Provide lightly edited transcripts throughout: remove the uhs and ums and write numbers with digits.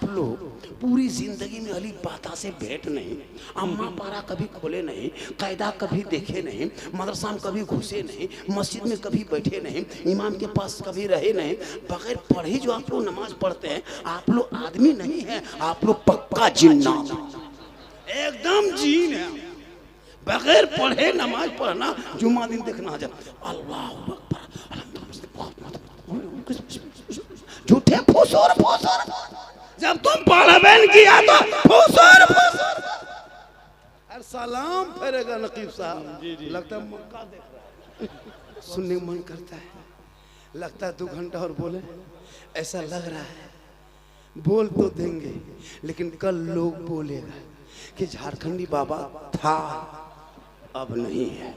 लोग पूरी जिंदगी में अली पाता से भेंट नहीं, अम्मा पारा कभी खोले नहीं, कायदा कभी देखे नहीं, मदरसा में कभी घुसे नहीं, मस्जिद में कभी बैठे नहीं, इमाम के पास कभी रहे नहीं, बगैर पढ़े जो आप लोग नमाज पढ़ते हैं, आप लोग आदमी नहीं है, आप लोग पक्का जिन्ना, एकदम जीन है। बगैर पढ़े नमाज पढ़ना, जुम्मा दिन देखना जा, अल्लाह अकबर, झूठे फुसूर फुसूर, जब तुम पढ़बे किया तो फुसूर फुसूर। और सलाम फेरेगा नकीब साहब, लगता है मक्का देख रहा है, सुनने मन करता है, लगता है 2 घंटा और बोले, ऐसा लग रहा है बोल तो देंगे लेकिन कल लोग बोलेगा कि झारखंडी बाबा था अब नहीं है।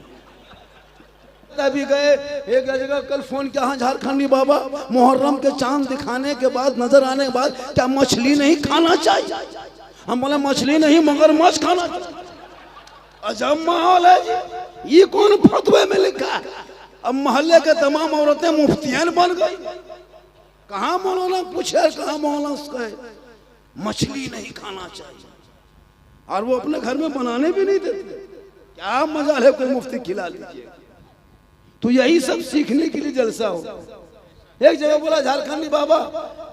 अभी गए एक जगह, कल फोन किया, हाँ झारखंडी बाबा मुहर्रम के चांद दिखाने के बाद, नजर आने के बाद, क्या मछली नहीं खाना चाहिए? हम बोले मछली नहीं मगरमच्छ खाना चाहिए। अजब माहौल है जी, ये कौन फतवे में लिखा है? अब मोहल्ले के तमाम औरतें मुफ्तियान बन गई। कहाँ मौलाना पूछे, कहाँ मौलाना कहे मछली नहीं खाना चाहिए, और वो अपने घर में बनाने भी नहीं देते। क्या मजा है, कोई मुफ्ती खिला लीजिए। तो यही सब सीखने के लिए जलसा हो। एक जगह बोला झारखंडी बाबा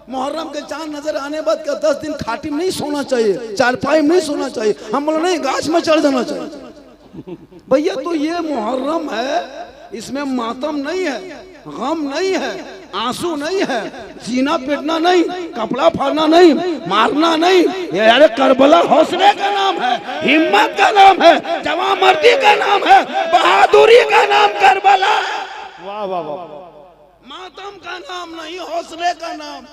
मुहर्रम के चांद नजर आने बाद क्या 10 दिन खाटी में नहीं सोना चाहिए, चारपाई में नहीं सोना चाहिए? हम बोला नहीं, गाछ में चढ़ जाना चाहिए। भैया तो ये मुहर्रम है, इसमें मातम नहीं है, गम नहीं है, आंसू नहीं है, जीना पिटना नहीं, कपड़ा फाड़ना नहीं, मारना नहीं। ये अरे करबला हौसले का नाम है, हिम्मत का नाम है, जवामर्दी का नाम है, बहादुरी का नाम करबला है। वाह वाह वाह। मातम का नाम नहीं, हौसले का नाम।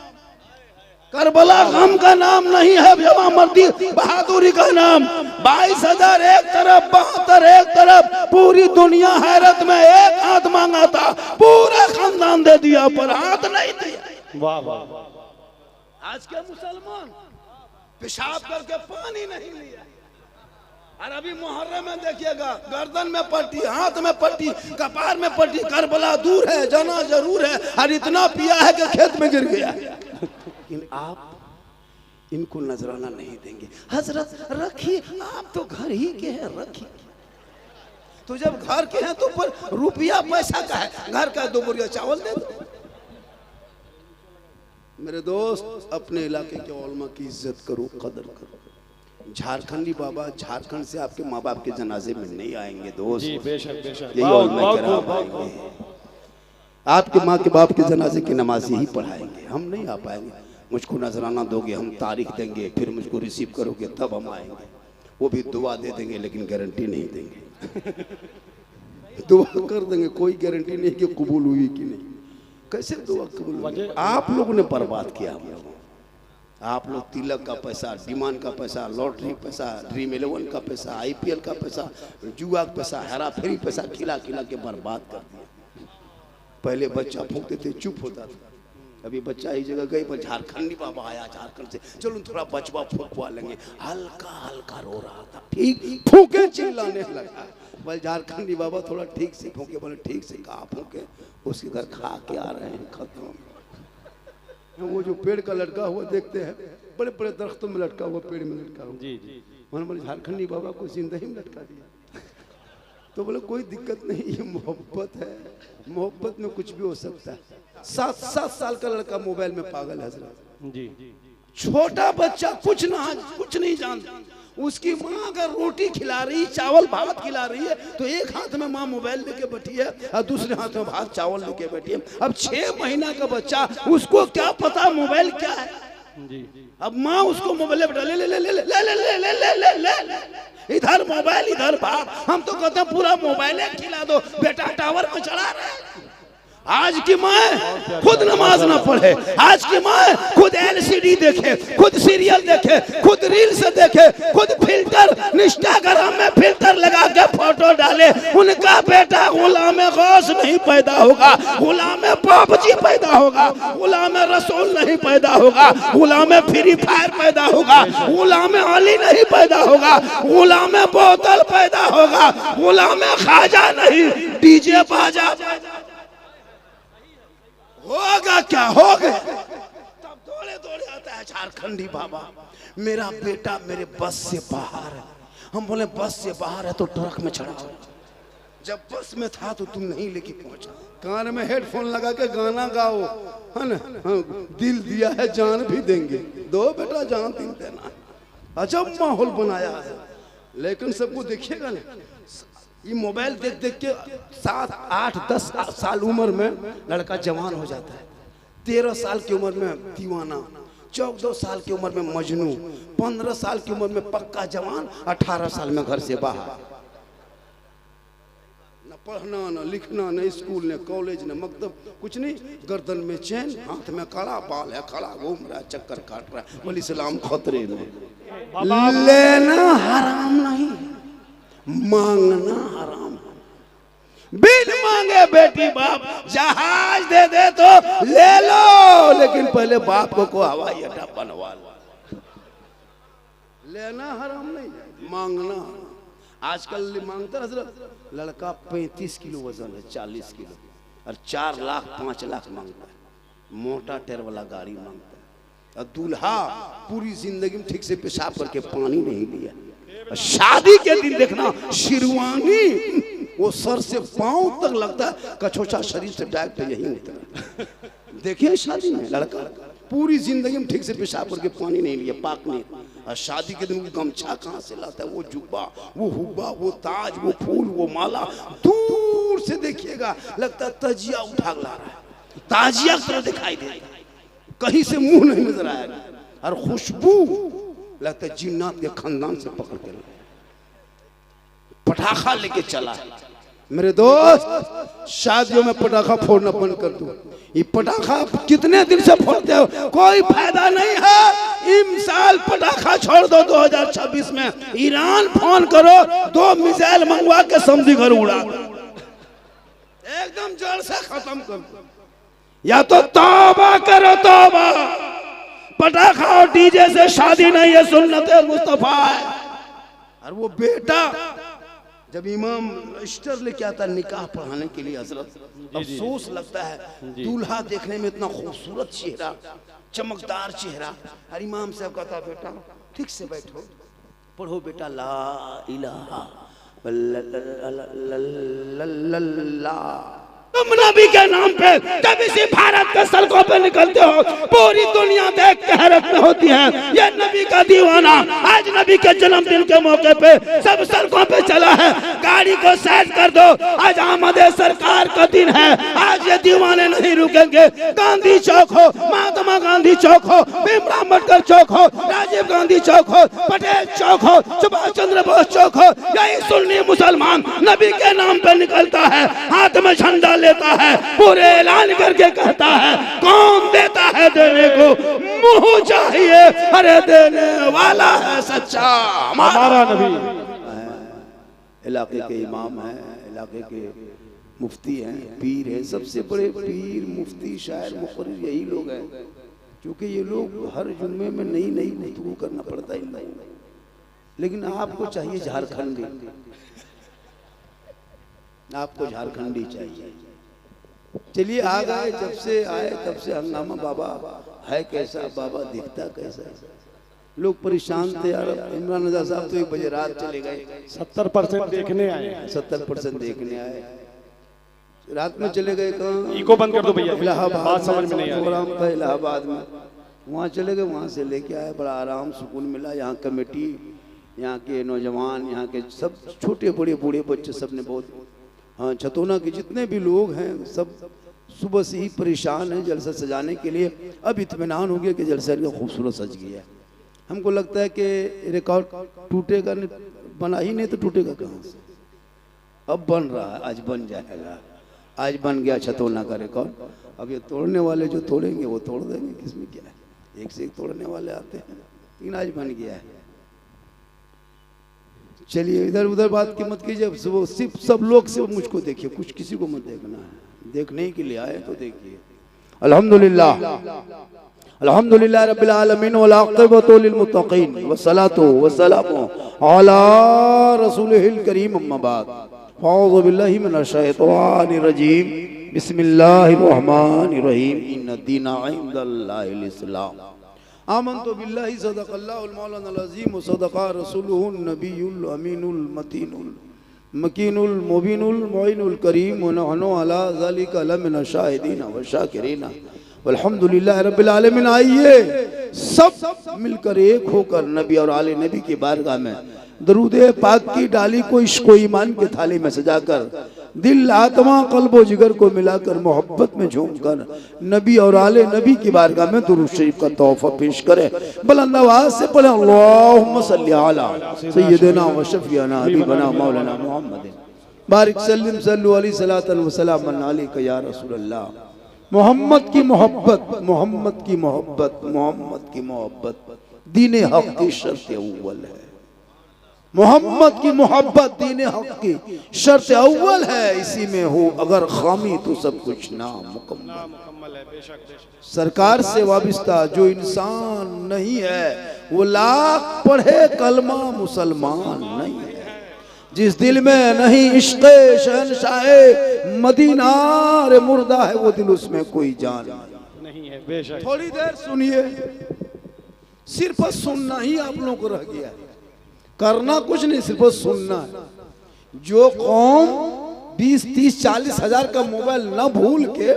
करबला गम का नाम नहीं है, जवामर्दी बहादुरी का नाम। 22,000 एक तरफ, 72 एक तरफ, पूरी दुनिया हैरत में। एक हाथ मांगा था, पूरा खानदान दे दिया, पर हाथ नहीं दिया। वाह वाह। आज के मुसलमान पेशाब करके पानी नहीं लिया। और अभी मुहर्रम में देखिएगा, गर्दन में पट्टी, हाथ में पट्टी, कपार में पट्टी। करबला दूर है, जाना जरूर है, और इतना पिया है कि खेत में गिर गया। लेकिन आप इनको नजराना नहीं देंगे। हजरत रखिए, आप तो घर ही के हैं, रखिए। तो जब घर के हैं तो पर रुपया पैसा का है, घर का 2 बोरिया चावल दे दो। मेरे दोस्त, अपने इलाके के उलमा की इज्जत करो, कदर करो। झारखंडी बाबा झारखंड से आपके माँ बाप के जनाजे में नहीं आएंगे दोस्त, यही उलमा किराम आएंगे। आपके माँ के बाप के जनाजे की नमाज ही पढ़ाएंगे, हम नहीं आ पाएंगे। मुझको नजराना दोगे, हम तारीख देंगे, फिर मुझको रिसीव करोगे, तब हम आएंगे। वो भी दुआ दे देंगे, लेकिन गारंटी नहीं देंगे। दुआ कर देंगे, कोई गारंटी नहीं कि कबूल हुई कि नहीं। कैसे दुआ कबूल हुई? आप लोगों ने बर्बाद किया हम लोगों। आप लोग तिलक का पैसा, डिमांड का पैसा, लॉटरी पैसा, ड्रीम 11 का पैसा, IPL का पैसा, जुआ का पैसा, हेरा फेरी पैसा खिला खिला के बर्बाद कर दिया। पहले बच्चा फूंकते थे, चुप होता था। अभी बच्चा ही जगह गई, पर झारखंडी बाबा आया झारखंड से, चलो थोड़ा बचवा फूंकवा लेंगे। हल्का हल्का रो रहा था, ठीक फूंके चिल्लाने लगा। बोले झारखंडी बाबा थोड़ा ठीक से फूंके। बोले ठीक से कहा फूंके? उसके घर खा के आ रहे हैं, खत्म। वो जो पेड़ का लटका हुआ देखते हैं, बड़े बड़े दरख्तों में लटका हुआ, पेड़ में लटका हुआ। जी जी। बोले झारखंडी बाबा को जिंदगी में लटका दिया। तो बोले कोई दिक्कत नहीं, ये मोहब्बत है, मोहब्बत में कुछ भी हो सकता है। 7 साल का लड़का मोबाइल में पागल है हजरत जी। छोटा बच्चा कुछ नहीं जानता। उसकी माँ अगर रोटी खिला रही, चावल भात खिला रही है, तो एक हाथ में माँ मोबाइल लेके बैठी है और दूसरे हाथ में भात चावल लेके बैठी है। अब 6 महीना का बच्चा, उसको क्या पता मोबाइल क्या है जी। अब माँ उसको मोबाइल ले ले ले ले ले ले ले ले ले ले, इधर मोबाइल इधर भात। हम तो कहते हैं पूरा मोबाइल खिला दो, बेटा टावर में चढ़ा रहे हैं। आज की माँ खुद नमाज ना पढ़े, आज की माँ खुद LCD देखे, खुद सीरियल देखे, खुद रील्स देखे, खुद फिल्टर, इंस्टाग्राम में फिल्टर लगा के फोटो डाले। उनका बेटा गुलाम गौस नहीं पैदा होगा, गुलाम PUBG पैदा होगा, गुलाम रसूल नहीं पैदा होगा, गुलाम फ्री फायर पैदा होगा, गुलाम अली नहीं पैदा होगा, गुलाम बोतल पैदा होगा, गुलाम खाजा नहीं, DJ बाजा होगा। क्या हो गया? तब दौड़े दौड़े आता है झारखंडी बाबा, मेरा बेटा मेरे बस से बाहर है। हम बोले बस से बाहर है तो ट्रक में चढ़ा। जब बस में था तो तुम नहीं लेके पहुंचा। कान में हेडफोन लगा के गाना गाओ, है ना? हाँ, दिल दिया है जान भी देंगे, दो बेटा जान दिल देना। अजब माहौल बनाया है। लेकिन सबको देखिएगा ना, ये मोबाइल देख देख के 7, 8, 10 साल उम्र में लड़का जवान हो जाता है। 13 साल की उम्र में दीवाना, 14 साल की उम्र में मजनू, 15 साल की उम्र में पक्का जवान, 18 साल में घर से बाहर। न पढ़ना, न लिखना, न स्कूल, न कॉलेज, न मकतब, कुछ नहीं। गर्दन में चैन, हाथ में कड़ा, बाल है खड़ा, घूम रहा है, चक्कर काट रहा है। बोली सलाम खतरे में। लेना हराम नहीं, मांगना हराम। बिन मांगे बेटी बाप जहाज दे दे तो ले लो, लेकिन पहले बाप को हवाई अड्डा बनवा लो। लेना हराम नहीं, मांगना। आजकल मांगता हजरत, लड़का 35 किलो वजन है, 40 किलो, और 4 लाख 5 लाख मांगता है। मोटा टेर वाला गाड़ी मांगता है। और दूल्हा पूरी जिंदगी में ठीक से पेशाब करके पानी नहीं लिया। शादी के दिन देखना, शेरवानी वो सर से पांव तक लगता है, कछोचा शरीर से डायरेक्ट यही उतरा। देखिए शादी में लड़का पूरी जिंदगी में ठीक से पेशाब करके पानी नहीं लिया, पाक नहीं। और शादी के दिन गमछा कहाँ से लाता है, वो जुब्बा, वो हुब्बा, वो ताज, वो फूल, वो माला, दूर से देखिएगा लगता है तजिया उठा ला रहा है, ताजिया की तरह दिखाई दे, कहीं से मुंह नहीं नजर आएगा। और खुशबू लगता है जिन्नात के खानदान से पकड़ के पटाखा लेके चला है। मेरे दोस्त, शादियों में पटाखा फोड़ना बंद कर दो। ये पटाखा कितने दिन से फोड़ते हो, कोई फायदा नहीं है। इस साल पटाखा छोड़ दो, 2026 में ईरान फोन करो, 2 मिसाइल मंगवा के समझी घर उड़ा दो, एकदम जड़ से खत्म कर दो। या तो तौबा करो, तौबा। पटाखा और डीजे से शादी नहीं है, सुन्नत मुस्तफा है। और वो बेटा जब इमाम रजिस्टर लेके आता निकाह पढ़ाने के लिए हजरत, अफसोस लगता है, दूल्हा देखने में इतना खूबसूरत चेहरा, चमकदार चेहरा, और इमाम साहब कहता बेटा ठीक से बैठो, पढ़ो बेटा ला इलाहा इल्लल्लाह। तुम नबी के नाम पे जब इसी भारत के सड़कों पे निकलते हो, पूरी दुनिया देख के हैरत में होती है। ये नबी का दीवाना आज नबी के जन्मदिन के मौके पे सब सड़कों पे चला है। गाड़ी को साइड कर दो, आज आमद सरकार का दिन है। आज ये दीवाने नहीं रुकेंगे। गांधी चौक हो, महात्मा गांधी चौक हो, भीमराव अम्बेडकर चौक हो, राजीव गांधी चौक हो, पटेल चौक हो, सुभाष चंद्र बोस चौक हो, यही सुन्नी मुसलमान नबी के नाम पे निकलता है, हाथ में झंडा लेता है, पूरे ऐलान करके कहता है कौन देता है देने को, मुंह चाहिए, अरे देने वाला है सच्चा हमारा नबी। इलाके के इमाम हैं, इलाके के मुफ्ती हैं, पीर हैं, सबसे बड़े पीर मुफ्ती शायर मुकर्रिर यही लोग हैं। क्योंकि ये लोग हर जुम्मे में नई नई गुफ्तगू करना पड़ता है। लेकिन आपको चाहिए झारखंडी, आपको झारखंडी चाहिए। चलिए आ गए, जब से आए तब से हंगामा। बाबा है कैसा, बाबा दिखता कैसा, लोग परेशान थे यार। इमरान रजा साहब तो 1 बजे रात चले गए, 70% देखने आए, 70% देखने आए, रात में चले गए। कहाँ? इको बंद कर दो भैया, इलाहाबाद, बात समझ में नहीं आ प्रोग्राम था इलाहाबाद में, वहाँ चले गए, वहाँ से लेके आए, बड़ा आराम सुकून मिला। यहाँ कमेटी, यहाँ के नौजवान, यहाँ के सब छोटे बड़े बूढ़े बच्चे, सब ने बहुत, हाँ छतौना के जितने भी लोग हैं सब सुबह से ही परेशान हैं जलसा सजाने के लिए। अब इत्मीनान हो गया कि जलसा इतना खूबसूरत सज गया है। हमको लगता है कि रिकॉर्ड टूटेगा नहीं, बना ही नहीं तो टूटेगा कहाँ से। अब बन रहा है, आज बन जाएगा, आज बन गया छतौना का रिकॉर्ड। अब ये तोड़ने वाले जो तोड़ेंगे वो तोड़ देंगे, किसमें क्या है, एक से एक तोड़ने वाले आते हैं, लेकिन आज बन गया है। चलिए इधर उधर बात की मत कीजिए, सिर्फ सब लोग सिर्फ मुझको देखिए, कुछ किसी को मत देखना है। देखने के लिए आए तो देखिए। अल्हम्दुलिल्लाह, अल्हम्दुलिल्लाह रब्बिल आलमीन वल आक़िबतु लिल मुत्तक़ीन वस्सलातु वस्सलामु अला रसूलिहिल करीम अम्मा बाद। अऊज़ु बिल्लाहि मिनश शैतानिर रजीम, बिस्मिल्लाहिर रहमानिर रहीम। इन्नद दीना इंदल्लाहिल इस्लाम। आमन्तु बिल्लाहि सदक़ल्लाहुल मौलाना अज़ीम व सदक़ा रसूलुहुन नबियुल अमीनुल मतीनुल मकीनुल मुबीनुल मुइनुल करीम व नहनु अला ज़ालिका लमिन शाहिदीन व शाकिरीन वल्हम्दुलिल्लाहि रब्बिल आलमीन। आइए सब मिलकर एक होकर नबी और आले नबी की बारगाह में दरूद पाक की डाली को इश्क व ईमान की थाली में सजाकर दिल आत्मा कल्बो जिगर को मिलाकर मोहब्बत में झूमकर नबी और आले नबी की बारगाह में दुरूद शरीफ का तोहफा पेश करें। बुलंद आवाज से पढ़े अल्लाहुम्मा सल्ली अला सय्यिदिना व शफीअना हबीबना मौलाना मुहम्मद बारिक सल्लिम सल्लु अलैहि सलातन व सलामन अलैका या रसूल अल्लाह। मोहम्मद की मोहब्बत, मोहम्मद की मोहब्बत, मोहम्मद की मोहब्बत दीन हक की शर्त अव्वल है। मोहम्मद की मोहब्बत दीन हक की शर्त अव्वल है। इसी में हो अगर खामी तो सब कुछ नामुकम्मल है। सरकार से वाबिस्ता जो इंसान नहीं है वो लाख पढ़े कलमा मुसलमान नहीं है। जिस दिल में नहीं इश्क़ शहंशाह मदीना रे मुर्दा है वो दिल उसमें कोई जान नहीं है। बेशक थोड़ी देर सुनिए, सिर्फ सुनना ही आप लोगों को रह गया है, करना कुछ नहीं, सिर्फ सुनना है। जो कौम 20, 30, 40 हजार का मोबाइल न भूल के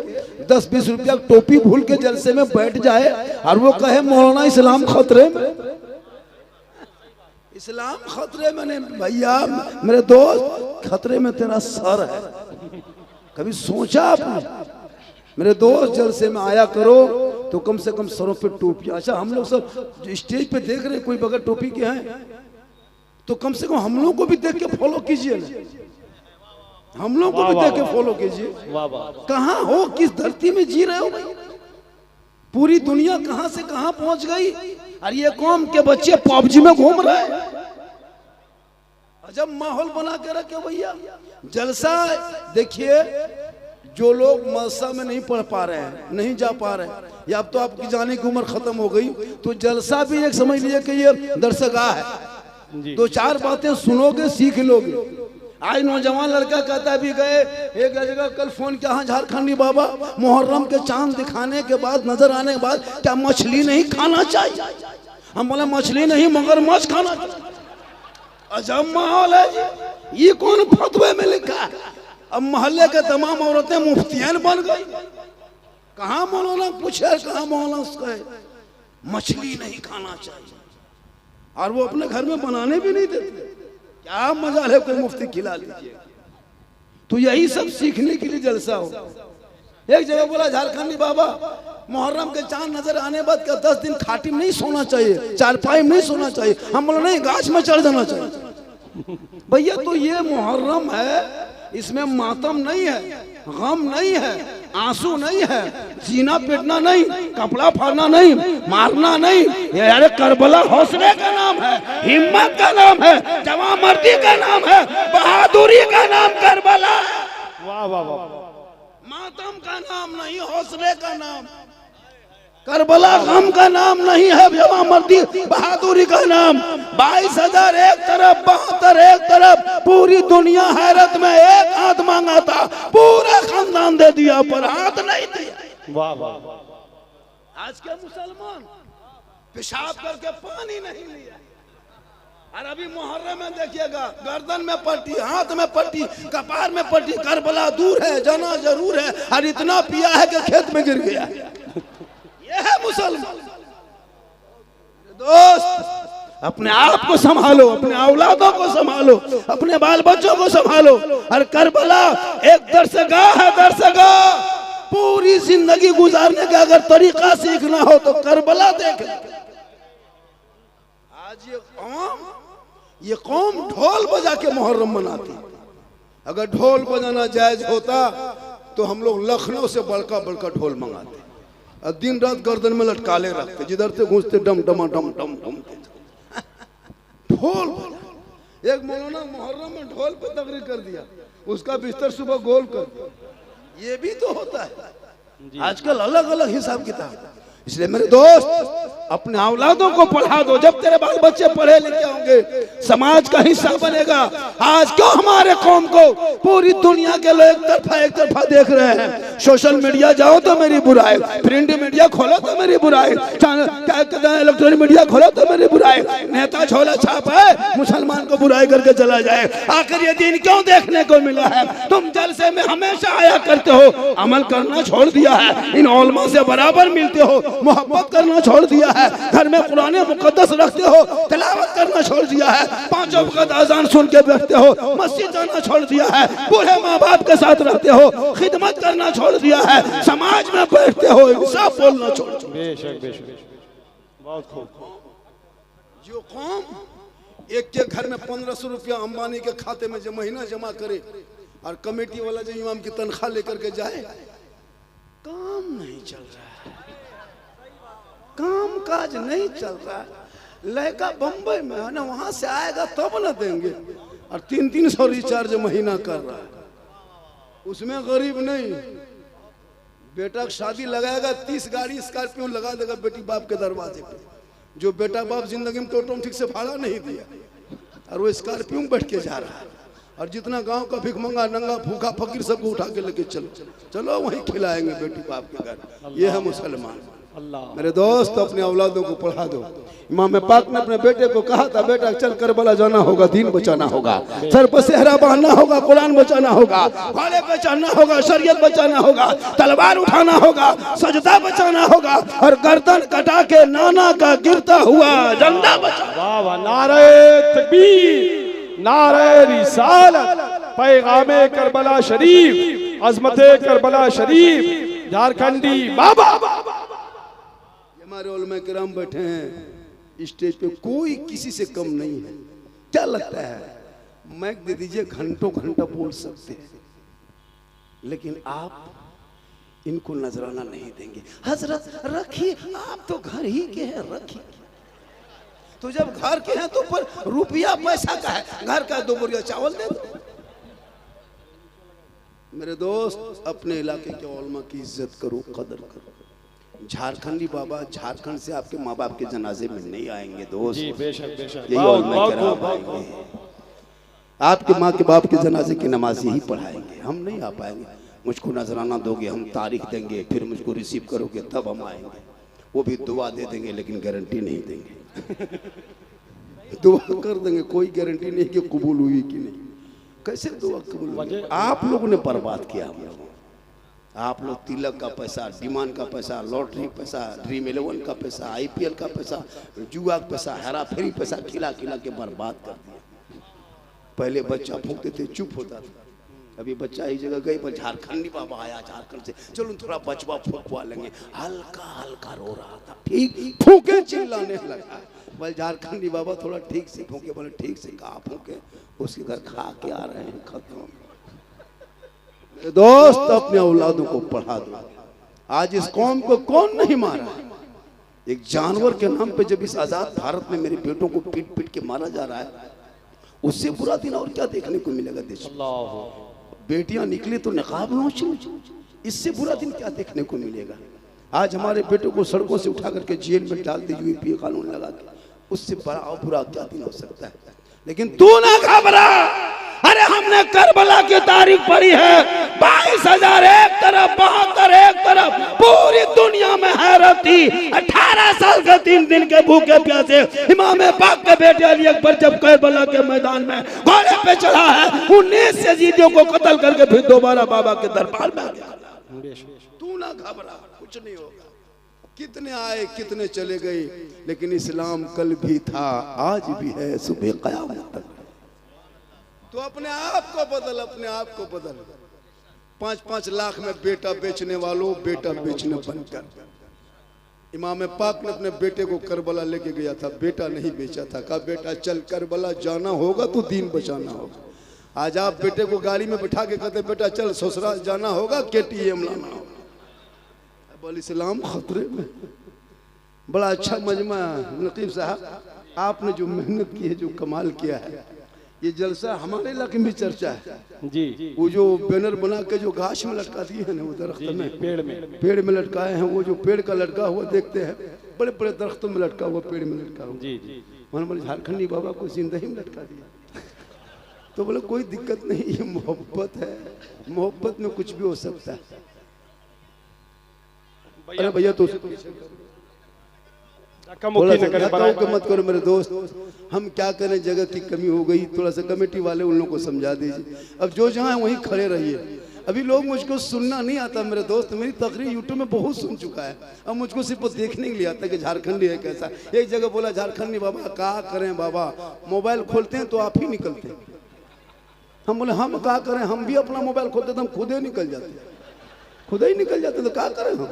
10, 20 रुपया टोपी भूल के जलसे में बैठ जाए और वो कहे मौलाना इस्लाम खतरे में, इस्लाम खतरे में नहीं भैया मेरे दोस्त, खतरे में तेरा सर है। कभी सोचा आपने? मेरे दोस्त जलसे में आया करो तो कम से कम सरों पे टोपी। अच्छा हम लोग सब स्टेज पे देख रहे हैं कोई बगैर टोपी के हैं तो कम से कम हम लोग को भी देख के फॉलो कीजिए ना, हम लोग को भी देख के फॉलो कीजिए। कहाँ हो, किस धरती में जी रहे हो भाई? पूरी दुनिया कहाँ से कहाँ पहुंच गई और ये कौम के बच्चे पबजी में घूम रहे हैं। अजब माहौल बना के रखे भैया। जलसा देखिए, जो लोग मदरसा में नहीं पढ़ पा रहे हैं, नहीं जा पा रहे हैं, या अब तो आपकी जाने की उम्र खत्म हो गई, तो जलसा भी एक समझ लीजिए कि ये दरसगाह है। 2-4 बातें सुनोगे, सीख लोगे। आज नौजवान लड़का कहता है, भी गए एक जगह कल फोन किया, हाँ झारखंडी बाबा मुहर्रम के चांद दिखाने के बाद, नजर आने के बाद क्या मछली नहीं खाना चाहिए? हम बोले मछली नहीं मगर मछ खाना चाहिए। अजब माहौल है जी। ये कौन फतवे में लिखा है? अब मोहल्ले के तमाम औरतें मुफ्तियान बन गई। कहाँ मौलाना पूछे, कहाँ मौलाना उसका मछली नहीं खाना चाहिए, और वो अपने घर में बनाने भी नहीं देते। क्या मजा है, कोई मुफ्ती खिला लीजिए। तो यही सब सीखने के लिए जलसा हो। एक जगह बोला झारखंडी बाबा मुहर्रम के चांद नजर आने बाद क्या 10 दिन खाटी में नहीं सोना चाहिए, चारपाई में नहीं सोना चाहिए? हम बोले नहीं, गाछ में चढ़ जाना चाहिए। भैया तो ये मुहर्रम है, इसमें मातम नहीं है, गम नहीं है, आंसू नहीं है, सीना पीटना नहीं, कपड़ा फाड़ना नहीं, मारना नहीं। ये अरे करबला हौसले का नाम है, हिम्मत का नाम है, जवामर्दी का नाम है, बहादुरी का नाम करबला है। वाह वाह वाह। मातम का नाम नहीं, हौसले का नाम। करबला गम का नाम नहीं है, जवामर्दी बहादुरी का नाम। 22,000 एक तरफ, 72 एक तरफ, पूरी दुनिया हैरत में। एक हाथ मांगा था, पूरा खानदान दे दिया, पर हाथ नहीं दिया। वाह वाह। आज के मुसलमान पेशाब करके पानी नहीं लिया। और अभी मुहर्रम में देखिएगा, गर्दन में पट्टी, हाथ में पट्टी, कपार में पट्टी। करबला दूर है, जाना जरूर है, और इतना पिया है कि खेत में गिर गया। ये है मुसलमान। दोस्त अपने आप को संभालो, अपने औलादों को संभालो, अपने बाल बच्चों को संभालो। और करबला एक दरसगाह है, दरसगाह। पूरी जिंदगी गुजारने का अगर तरीका सीखना हो तो करबला देख। आज ये कौम ढोल बजा के मुहर्रम मनाती। अगर ढोल बजाना जायज होता तो हम लोग लखनऊ से बड़का बड़का ढोल मंगाते और दिन रात गर्दन में लटकाले रखते, जिधर से घुसते डम डमा डम डम डम। ढोल एक मौलाना मुहर्रम में ढोल पे तकरीर कर दिया, उसका बिस्तर सुबह गोल कर दिया। ये भी तो होता है आजकल, अलग अलग हिसाब किताब। इसलिए मेरे दोस्त अपने औलादों को पढ़ा दो। जब तेरे बाल बच्चे पढ़े लिखे होंगे समाज का हिस्सा बनेगा। आज क्यों हमारे कौम को पूरी दुनिया के लोग एक तरफा देख रहे हैं। सोशल मीडिया जाओ तो मेरी बुराई, प्रिंट मीडिया खोलो तो मेरी बुराई, इलेक्ट्रॉनिक मीडिया खोलो तो मेरी बुराई। नेता झोला छाप है, मुसलमान को बुराई करके चला जाए। आखिर ये दिन क्यों देखने को मिला है? तुम जलसे में हमेशा आया करते हो, अमल करना छोड़ दिया है। इन उलमा से बराबर मिलते हो, मोहब्बत करना छोड़ दिया है। घर में कुरान मुकद्दस रखते हो, तिलावत करना छोड़ दिया है। पांचों वक्त अजान सुन के बैठते हो, मस्जिद जाना छोड़ दिया है। बूढ़े माँ बाप के साथ रहते हो, खिदमत करना छोड़ दिया है। समाज में बैठते हो, इंसाफ बोलना छोड़ दिया। बेशक बेशक बहुत खूब। जो कौम एक के घर में 1500 रुपया अंबानी के खाते में जो महीना जमा करे और कमेटी वाला जो इमाम की तनख्वाह लेकर के जाए, काम नहीं चल रहा है, काम काज नहीं चल रहा है। लड़का बंबई में है ना, वहां से आएगा तब ना देंगे। और 300 रिचार्ज महीना कर रहा है, उसमें गरीब नहीं। बेटा की शादी लगाएगा, 30 गाड़ी स्कॉर्पियो लगा देगा बेटी बाप के दरवाजे पे। जो बेटा बाप जिंदगी में टोटो ठीक से भाड़ा नहीं दिया और वो स्कॉर्पियो में बैठ के जा रहा है। और जितना गांव का भिखमंगा नंगा भूखा फकीर सबको उठा के लेके चलो वहीं खिलाएंगे बेटी बाप के घर। ये है मुसलमान। मेरे दोस्त अपने औलादों को पढ़ा दो। इमाम पाक ने अपने बेटे को कहा था, बेटा चल करबला जाना होगा, दीन बचाना होगा, सर पर सेहरा बांधना होगा, कुरान बचाना होगा, घोड़े पे चढ़ना होगा, शरीयत बचाना होगा, तलवार उठाना होगा, सजदा बचाना होगा, और गर्दन कटा के नाना का गिरता हुआ झंडा बचाना। वाह वाह, नारे तकबीर, नारे रिसालत, पैगामे करबला शरीफ, अजमते करबला शरीफ, झारखंडी बाबा। हमारे उलमा किराम बैठे हैं स्टेज पे, कोई किसी से कम नहीं है। क्या लगता है माइक दे दीजिए, घंटों घंटा बोल सकते हैं, लेकिन आप इनको नजराना नहीं देंगे। हजरत रखिए, आप तो घर ही के हैं, रखिए। तो जब घर के हैं तो पर रुपया पैसा का है, घर का 2 बोरिया चावल दे दो। मेरे दोस्त अपने इलाके के उलमा की इज्जत करो, कदर करो। झारखंडी बाबा झारखंड से आपके माँ बाप के जनाजे में नहीं आएंगे दोस्त। जी बेशक बेशक, यही उलमा किराम आएंगे, आपके माँ के बाप के जनाजे की नमाज ही पढ़ाएंगे। हम नहीं आ पाएंगे। मुझको नजराना दोगे, हम तारीख देंगे, फिर मुझको रिसीव करोगे, तब हम आएंगे। वो भी दुआ दे देंगे, लेकिन गारंटी नहीं देंगे। दुआ कर देंगे, कोई गारंटी नहीं कि कबूल हुई कि नहीं। कैसे दुआ कबूल? आप लोगों ने बर्बाद किया। हम लोगों, आप लोग तिलक का पैसा, डिमांड का पैसा, लॉटरी पैसा, ड्रीम 11 का पैसा, IPL का पैसा, जुआ का पैसा, हेरा फेरी पैसा खिला खिला के बर्बाद कर दिया। पहले बच्चा फूकते थे, चुप होता था। अभी बच्चा एक जगह गई, पर झारखंडी बाबा आया झारखंड से, चलो थोड़ा बचवा फूकवा लेंगे। हल्का हल्का रो रहा था, ठीक फूके चिल्लाने लगा। बोले झारखंडी बाबा थोड़ा ठीक से फूके। बोले ठीक से कहा फूके? उसके घर खा के आ रहे हैं, खत्म। दोस्त अपने औलादों को पढ़ा दो। आज इस कौम को कौन नहीं मारा? एक जानवर के नाम पे जब इस आजाद भारत में मेरे बेटों को पीट पीट के मारा जा रहा है, उससे बुरा दिन और क्या देखने को मिलेगा देश में? बेटियां निकली तो निकाब नोच, इससे बुरा दिन क्या देखने को मिलेगा? आज हमारे बेटों को सड़कों से उठा करके जेल में डाल दी UAPA कानून लगा के, उससे बड़ा और बुरा क्या दिन हो सकता है? लेकिन तू ना घबरा। अरे हमने करबला की तारीख पढ़ी है, 22,000 एक तरफ, 72 एक तरफ, पूरी दुनिया में हैरत थी। 18 साल के 3 दिन के भूखे प्यासे इमाम पाक के बेटे अली अकबर जब करबला के मैदान में घोड़े पे चढ़ा है, 19 यजीदियों को कत्ल करके फिर दोबारा बाबा के दरबार में आ गया। तू ना घबरा, कुछ नहीं होगा। कितने आए कितने चले गए, लेकिन इस्लाम कल भी था, आज भी है, सुबह क़यामत तक। तो अपने आप को बदल, अपने आप को बदल। 5-5 लाख में बेटा बेचने वालों, बेटा बेचने बनकर। इमाम पाक ने अपने बेटे को करबला लेके गया था, बेटा नहीं बेचा था। कहा बेटा चल करबला जाना होगा तो दीन बचाना होगा। आज आप बेटे को गाड़ी में बैठा के कहते बेटा चल ससुराल जाना होगा, KTM लाना होगा। बोल इस्लाम खतरे में। बड़ा अच्छा मजमा नकीब साहब, आपने जो मेहनत की है, जो कमाल किया है, ये जलसा हमारे इलाके में चर्चा है जी। वो जो बैनर बना के जो घास में लटका दिए हैं ना वो दरख्त में पेड़ में लटकाए हैं वो जो पेड़ का लटका हुआ देखते हैं बड़े बड़े दरख्तों में लटका हुआ पेड़ में लटका हुआ जी जी। मैंने झारखंडी बाबा को जिंदगी में लटका दिया तो बोले कोई दिक्कत नहीं ये मोहब्बत है मोहब्बत में कुछ भी हो सकता है। अरे भैया तो मत करो मेरे दोस्त हम क्या करें जगह की कमी हो गई थोड़ा सा कमेटी वाले उन लोगों को समझा दीजिए। अब जो जहाँ है वहीं खड़े रहिए। अभी लोग मुझको सुनना नहीं आता मेरे दोस्त मेरी तकरीर यूट्यूब में बहुत सुन चुका है अब मुझको सिर्फ देखने के लिए आता है कि झारखंडी है कैसा। एक जगह बोला झारखंडी बाबा क्या करें बाबा मोबाइल खोलते हैं तो आप ही निकलते हैं। हम बोले हम क्या करें हम भी अपना मोबाइल खोलते तो हम खुद ही निकल जाते खुद ही निकल जाते तो क्या करें हम।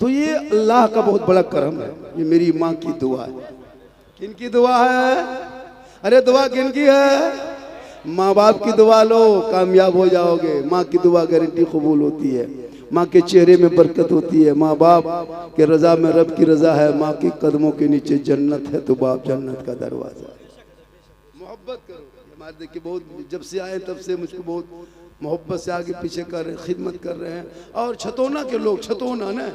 तो ये अल्लाह का बहुत बड़ा करम है। ये मेरी माँ की दुआ है। किन की दुआ है? अरे दुआ किन की है? माँ बाप की दुआ लो कामयाब हो जाओगे। माँ की दुआ गारंटी कबूल होती है। माँ के चेहरे में बरकत होती है। माँ बाप के रजा में रब की रजा है। माँ के कदमों के नीचे जन्नत है तो बाप जन्नत का दरवाजा। मोहब्बत करो। हमारे देखिए बहुत जब से आए तब से मुझको बहुत मोहब्बत से आगे पीछे कर रहे हैं खिदमत कर रहे हैं। और छतौना के लोग छतौना ना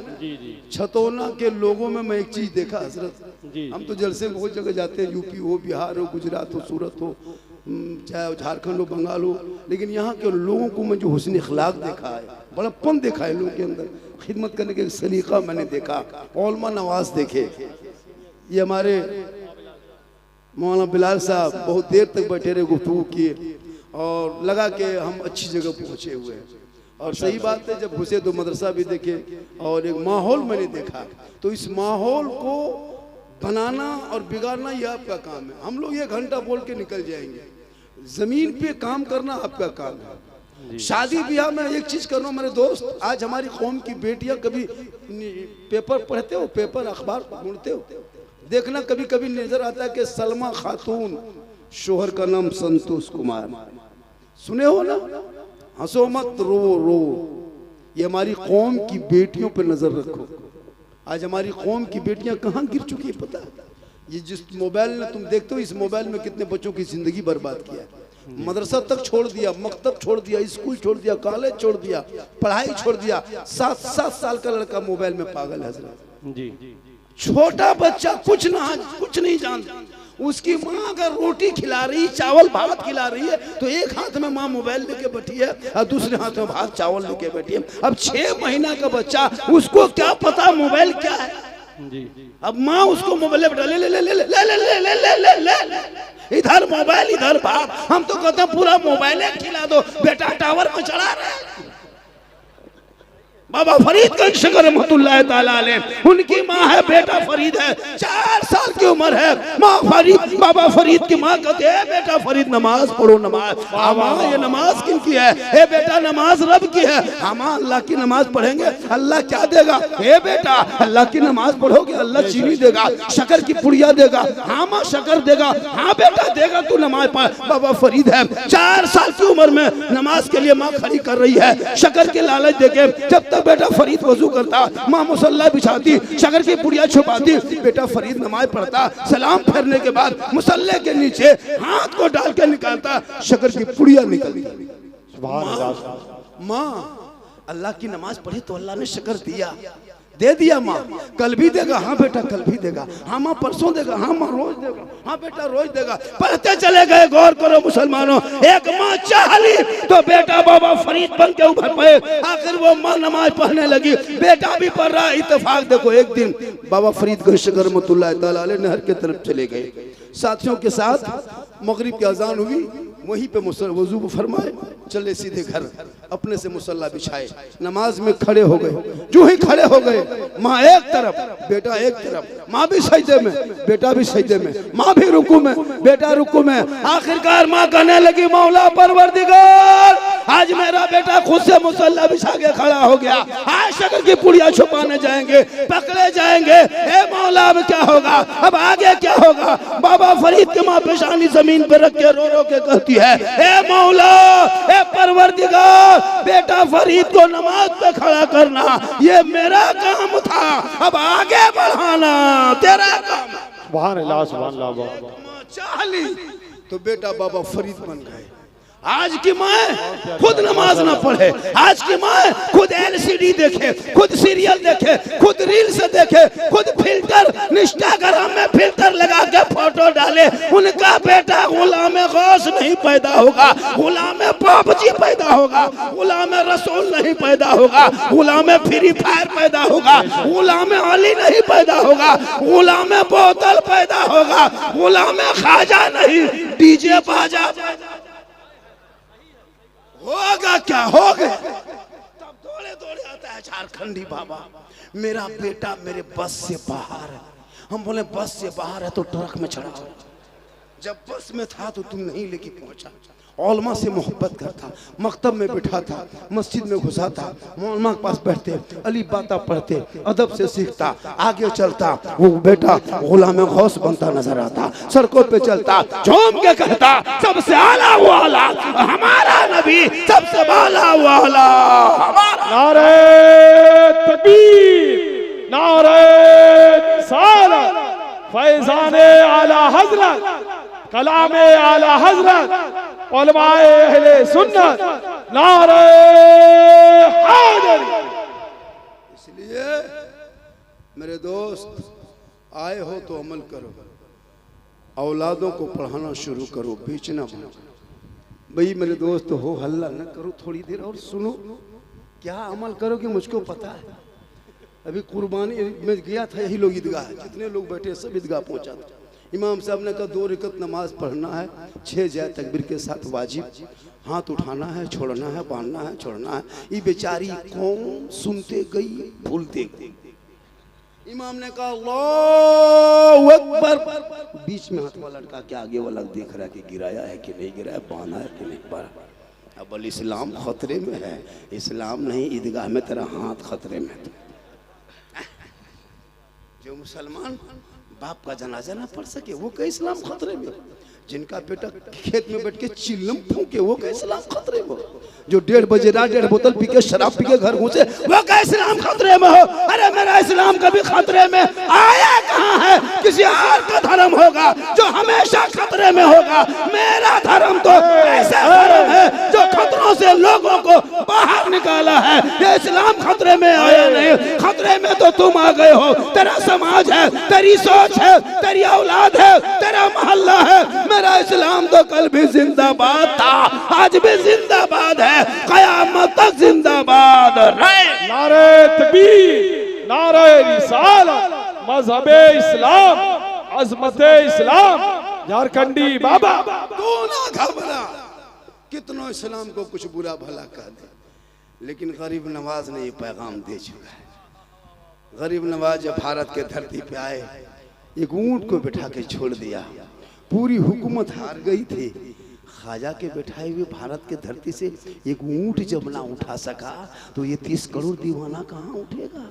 छतौना के लोगों में मैं एक चीज देखा हजरत हम तो जलसे में बहुत जगह जाते हैं यूपी हो बिहार हो गुजरात हो सूरत हो चाहे झारखंड हो बंगाल हो लेकिन यहाँ के लोगों को मैं जो हुस्न इखलाक देखा है बड़प्पन देखा है लोगों के अंदर खिदमत करने के सलीका मैंने देखा। औलमा नवाज देखे ये हमारे मौलाना बिलाल साहब बहुत देर तक बैठे रहे गुफ्तगू किए और लगा के हम अच्छी जगह पहुंचे हुए हैं। और सही बात है जब घुसे तो मदरसा भी देखे और एक माहौल मैंने देखा। तो इस माहौल को बनाना और बिगाड़ना ये आपका काम है। हम लोग 1 घंटा बोल के निकल जाएंगे। जमीन पे काम करना आपका काम है। शादी ब्याह में एक चीज कर रहा हूँ मेरे दोस्त आज हमारी कौम की बेटियां कभी पेपर पढ़ते हो पेपर अखबार ढूंढते हो देखना कभी कभी नजर आता है कि सलमा खातून शोहर का नाम संतोष कुमार सुने हो ना। हंसो मत रो रो। ये हमारी कौम की बेटियों पे नजर रखो। आज हमारी कौम की बेटियां कहाँ गिर चुकी है पता है। ये जिस मोबाइल में तुम देखते हो इस मोबाइल में कितने बच्चों की जिंदगी बर्बाद किया है। मदरसा तक छोड़ दिया मकतब छोड़ दिया स्कूल छोड़ दिया कॉलेज छोड़ दिया पढ़ाई छोड़ दिया। 7 साल का लड़का मोबाइल में पागल है हजरत जी। छोटा बच्चा कुछ नहीं जानता। उसकी माँ अगर रोटी खिला रही चावल भात खिला रही है तो एक हाथ में माँ मोबाइल लेके बैठी है और दूसरे हाथ में भात चावल लेके बैठी है। अब 6 महीना का बच्चा उसको क्या पता मोबाइल क्या है जी। अब माँ उसको मोबाइल ले ले ले ले ले ले ले ले ले ले इधर मोबाइल इधर भात। हम तो कहते हैं पूरा मोबाइल खिला दो बेटा टावर में चढ़ा रहे। बाबा फरीद का शकर रहमतुल्लाह ताला अलैह उनकी माँ है बेटा फरीद है 4 साल की उम्र है। माँ फरीद बाबा फरीद की माँ कहते हैं बेटा फरीद नमाज पढ़ो नमाज। माँ ये नमाज किन की है? हे बेटा नमाज रब की है। हाँ माँ अल्लाह की नमाज पढ़ेंगे अल्लाह क्या देगा? हे बेटा अल्लाह की नमाज पढ़ोगे अल्लाह चीनी देगा शक्कर की पुड़िया देगा। हाँ माँ शक्कर देगा। हाँ बेटा देगा तू नमाज पढ़। बाबा फरीद है 4 साल की उम्र में नमाज के लिए माँ खड़ी कर रही है शक्कर के लालच देके। जब तक बेटा फरीद वजू करता माँ मुसल्ला बिछाती शक्कर की पुड़िया छुपाती बेटा फरीद नमाज पढ़ता सलाम फेरने के बाद मुसल्ले के नीचे हाथ को डाल के निकालता शक्कर की पुड़िया निकलती। माँ अल्लाह की नमाज पढ़ी तो अल्लाह ने शक्कर दिया दे दिया। माँ कल भी देगा। हाँ बेटा कल भी देगा। हाँ माँ परसों देगा। हाँ माँ रोज देगा। हाँ बेटा रोज देगा। पढ़ते चले गए। गौर करो मुसलमानों एक माँ चाह ली तो बेटा बाबा फरीद बन के उभर पे। आखिर वो माँ नमाज पढ़ने लगी बेटा भी पढ़ रहा है। इत्तेफाक देखो एक दिन बाबा फरीद शकर रहमतुल्लाह ताला अलैह नहर के तरफ चले गए साथियों के साथ। मगरिब की अजान हुई वहीं पे वजू फरमाए चले सीधे घर अपने से मुसल्ला बिछाए नमाज में खड़े हो गए। जो ही खड़े हो गए माँ एक तरफ बेटा एक तरफ। माँ भी सजदे में बेटा भी सजदे में। माँ भी रुकू में बेटा रुकू में। आखिरकार माँ कहने लगी मौला परवरदिगार आज मेरा बेटा खुद से मुसल्ला बिछा के खड़ा हो गया। आज शक्कर की पुड़िया छुपाने जाएंगे पकड़े जाएंगे। हे मौला अब क्या होगा? अब आगे क्या होगा? बाबा फरीद की माँ पेशानी जमीन पे रख के रो रो के कहती है हे मौला हे परवरदिगार बेटा फरीद को नमाज पे खड़ा करना ये मेरा काम था अब आगे बढ़ाना तेरा काम। सुभान अल्लाह सुभान अल्लाह। चाह ली तो बेटा बाबा फरीद बन गए। आज की माँ खुद नमाज ना पढ़े, आज की माँ खुद एलसीडी देखे, खुद सीरियल देखे, खुद रील्स देखे, खुद फिल्टर इंस्टाग्राम में फिल्टर लगा के फोटो डाले, उनका बेटा गुलाम गौस नहीं पैदा होगा, गुलाम बाबूजी पैदा होगा, गुलाम रसूल नहीं पैदा होगा, गुलाम फ्री फायर पैदा होगा, गुलाम अली नहीं पैदा होगा, गुलाम बोतल पैदा होगा, गुलाम खाजा नहीं डीजे बाजा होगा। क्या हो गए? तब दौड़े दौड़े आता है झारखंडी बाबा, मेरा बेटा मेरे बस से बाहर है। हम बोले बस से बाहर है तो ट्रक में चढ़ा। जब बस में था तो तुम नहीं लेके पहुंचा। औलमा से मोहब्बत करता, मकतब में बिठा था, मस्जिद में घुसा था, मौलमा के पास बैठते, अली बाता पढ़ते, अदब से सीखता, आगे चलता। वो बेटा गुलाम गौस बनता नजर आता, सड़कों पे चलता, झूम के कहता सबसे आला वो आला हमारा नबी, सबसे बाला वो आला हमारा। नारे तकबीर, नारे रिसालत, फैज़ाने आला हज़रत, कलामे आला हज़रत, उलमाए अहले सुन्नत, नारे हैदरी। इसलिए मेरे दोस्त आए हो तो अमल करो, औलादों को पढ़ाना शुरू करो, बेचना बंद करो। भाई मेरे दोस्त हो हल्ला न करो, थोड़ी देर और सुनो। क्या अमल करोगे मुझको पता है। अभी कुर्बानी में गया था, यही लोग ईदगाह, जितने लोग बैठे सब ईदगाह पहुंचा था। इमाम साहब ने कहा 2 रकअत नमाज पढ़ना है, 6 जाए तकबीर के साथ वाजिब, हाथ उठाना है, छोड़ना है, बांधना है, छोड़ना है। ये बेचारी कौन सुनते गई, भूलते गई। इमाम ने कहा अल्लाहु अकबर, बीच में हाथ वाला लड़का के आगे वाला देख रहा है कि गिराया है कि नहीं गिराया, बांधा है कि नहीं बांधा। अब बोले इस्लाम खतरे में है। इस्लाम नहीं, ईदगाह में तेरा हाथ खतरे में। जो मुसलमान बाप का जनाजा ना पढ़ सके वो का इस्लाम खतरे में। जिनका बेटा खेत में बैठ के चिल्लम फूके वो का इस्लाम खतरे में। जो 1:30 बजे रात 1.5 बोतल पी के शराब पी के घर घुसे वो का इस्लाम खतरे में हो। अरे मेरा इस्लाम कभी खतरे में आया कहाँ है? किसी और का धर्म होगा जो हमेशा खतरे में होगा। मेरा धर्म तो ऐसा धर्म है जो खतरों से लोगों को बाहर निकाला है। ये इस्लाम खतरे में आया नहीं, खतरे में तो तुम आ गए हो। तेरा समाज है, तेरी सोच है, तेरी औलाद है, तेरा मोहल्ला है। मेरा इस्लाम तो कल भी जिंदाबाद था, आज भी जिंदाबाद है, कयामत तक जिंदाबाद रहे। नारे तकबीर, नारे रिसालत, मजहबे इस्लाम, अजमते इस्लाम, झारखंडी बाबा। तू ना घबरा, कितनों इस्लाम को कुछ बुरा भला कह दे, लेकिन गरीब नवाज ने ये पैगाम दे चुका है। गरीब नवाज जब भारत के धरती पे आए, एक ऊंट को बिठा के छोड़ दिया। पूरी हुकूमत हार गई थी। ख्वाजा के बैठाए हुए भारत के धरती से एक ऊंट जब ना उठा सका तो ये 30 करोड़ दीवाना कहाँ उठेगा।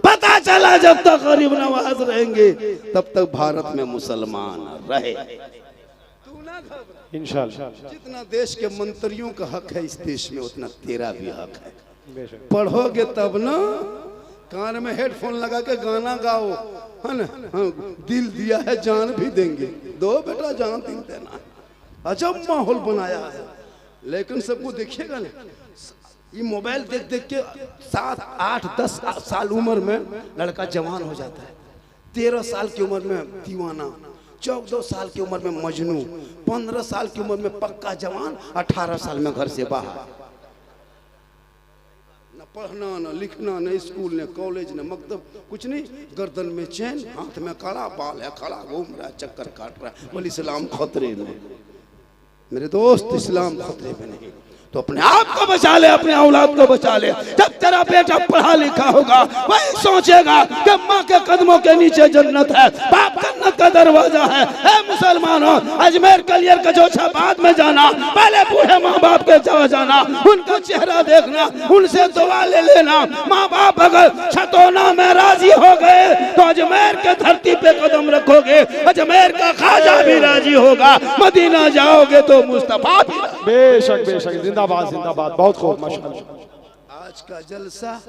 पता चला जब तक गरीब नवाज रहेंगे तब तक भारत में मुसलमान रहे। तू ना घबरा, इंशाअल्लाह। जितना देश के मंत्रियों का हक है इस देश में, उतना तेरा भी हक है। पढ़ोगे तब ना, कान में हेडफोन लगा के गाना गाओ, है ना। हाँ, दिल दिया है जान भी देंगे। दो बेटा जान दिल देना। अजब माहौल बनाया है, लेकिन सबको देखिएगा ना, ये मोबाइल देख देख के 7, 8, 10 साल उम्र में लड़का जवान हो जाता है। 13 साल की उम्र में दीवाना, 14 साल की उम्र में मजनू, 15 साल की उम्र में पक्का जवान, 18 साल में घर से बाहर। न पढ़ना, न लिखना, न स्कूल, न कॉलेज, न मकतब, कुछ नहीं। गर्दन में चैन, हाथ में कड़ा, बाल है खड़ा, घूम रहा है, चक्कर काट रहा है। बोले इस्लाम खतरे में। मेरे दोस्त, इस्लाम खतरे में नहीं तो अपने आप को बचा ले, अपने औलाद को बचा ले। जब तेरा बेटा पढ़ा लिखा होगा वही सोचेगा कि माँ के कदमों के नीचे जन्नत है, बाप जन्नत का दरवाजा है। ऐ मुसलमानों, अजमेर कलियर का जो बाद में जाना, पहले बूढ़े माँ बाप के जाना, उनका चेहरा देखना, उनसे दुआ ले लेना। माँ बाप अगर छतौना में राजी हो गए तो अजमेर के धरती पे कदम रखोगे, अजमेर का ख्वाजा भी राजी होगा। मदीना जाओगे तो मुस्तफा भी। बेशक बेशक, जिंदाबाद जिंदाबाद, बहुत खूब, माशाअल्लाह। आज का जलसा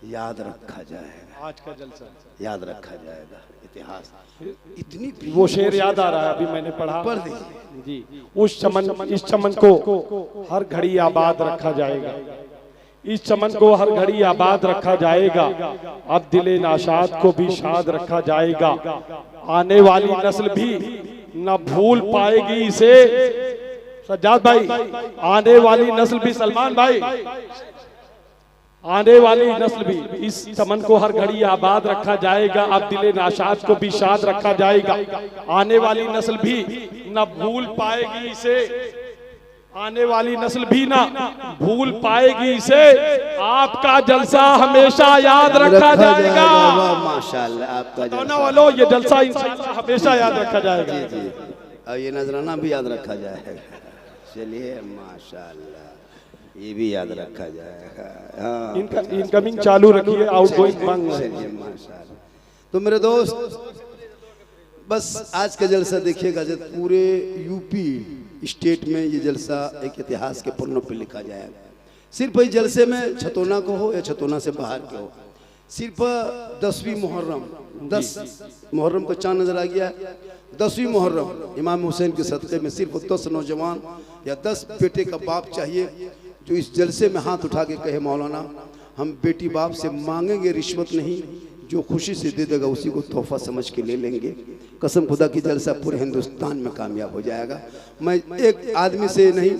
याद रखा जाएगा, आज का जलसा याद रखा जाएगा। इतिहास इतनी वो शेर याद आ रहा है, अभी मैंने पढ़ा। पढ़ दीजिए। जी, उस चमन, इस चमन को हर घड़ी आबाद रखा जाएगा, इस चमन को हर घड़ी आबाद रखा जाएगा। अब दिले नाशाद को भी शाद रखा जाएगा। आने वाली नस्ल भी न भूल पाएगी इसे। सज्जाद भाई, आने वाली नस्ल भी, सलमान भाई, आने वाली नस्ल भी इस चमन को हर घड़ी आबाद रखा जाएगा। अब दिले नाशाद को भी शाद रखा जाएगा। आने वाली नस्ल भी न भूल पाएगी इसे, आने वाली नस्ल भी ना भूल पाएगी इसे। आपका जलसा हमेशा याद रखा जाएगा। माशाल्लाह, आपका जलसा वालों, ये जलसा इंशाअल्लाह हमेशा याद रखा जाएगा। जी जी, और ये नजराना भी याद रखा जाएगा। चलिए माशाल्लाह, ये भी याद रखा जाएगा। हाँ, इनका इनकमिंग चालू रखिए, आउटगोइंग बंद। चलिए माशाल्लाह। तो मेरे दोस्त, बस आज का जलसा देखिएगा, जब पूरे यूपी स्टेट में ये जलसा एक इतिहास के पन्नों पे लिखा जाएगा। सिर्फ इस जलसे में छतौना को हो या छतौना से बाहर के हो, सिर्फ 10वीं मुहर्रम, 10 मुहर्रम को चांद नजर आ गया, 10वीं मुहर्रम इमाम हुसैन के सदक़े में सिर्फ 10 नौजवान या 10 बेटे का बाप चाहिए जो इस जलसे में हाथ उठा के कहे, मौलाना हम बेटी बाप से मांगेंगे रिश्वत नहीं, जो खुशी से दे देगा उसी को तोहफा समझ के ले लेंगे। कसम खुदा की जलसा पूरे हिंदुस्तान में कामयाब हो जाएगा। मैं एक आदमी से नहीं,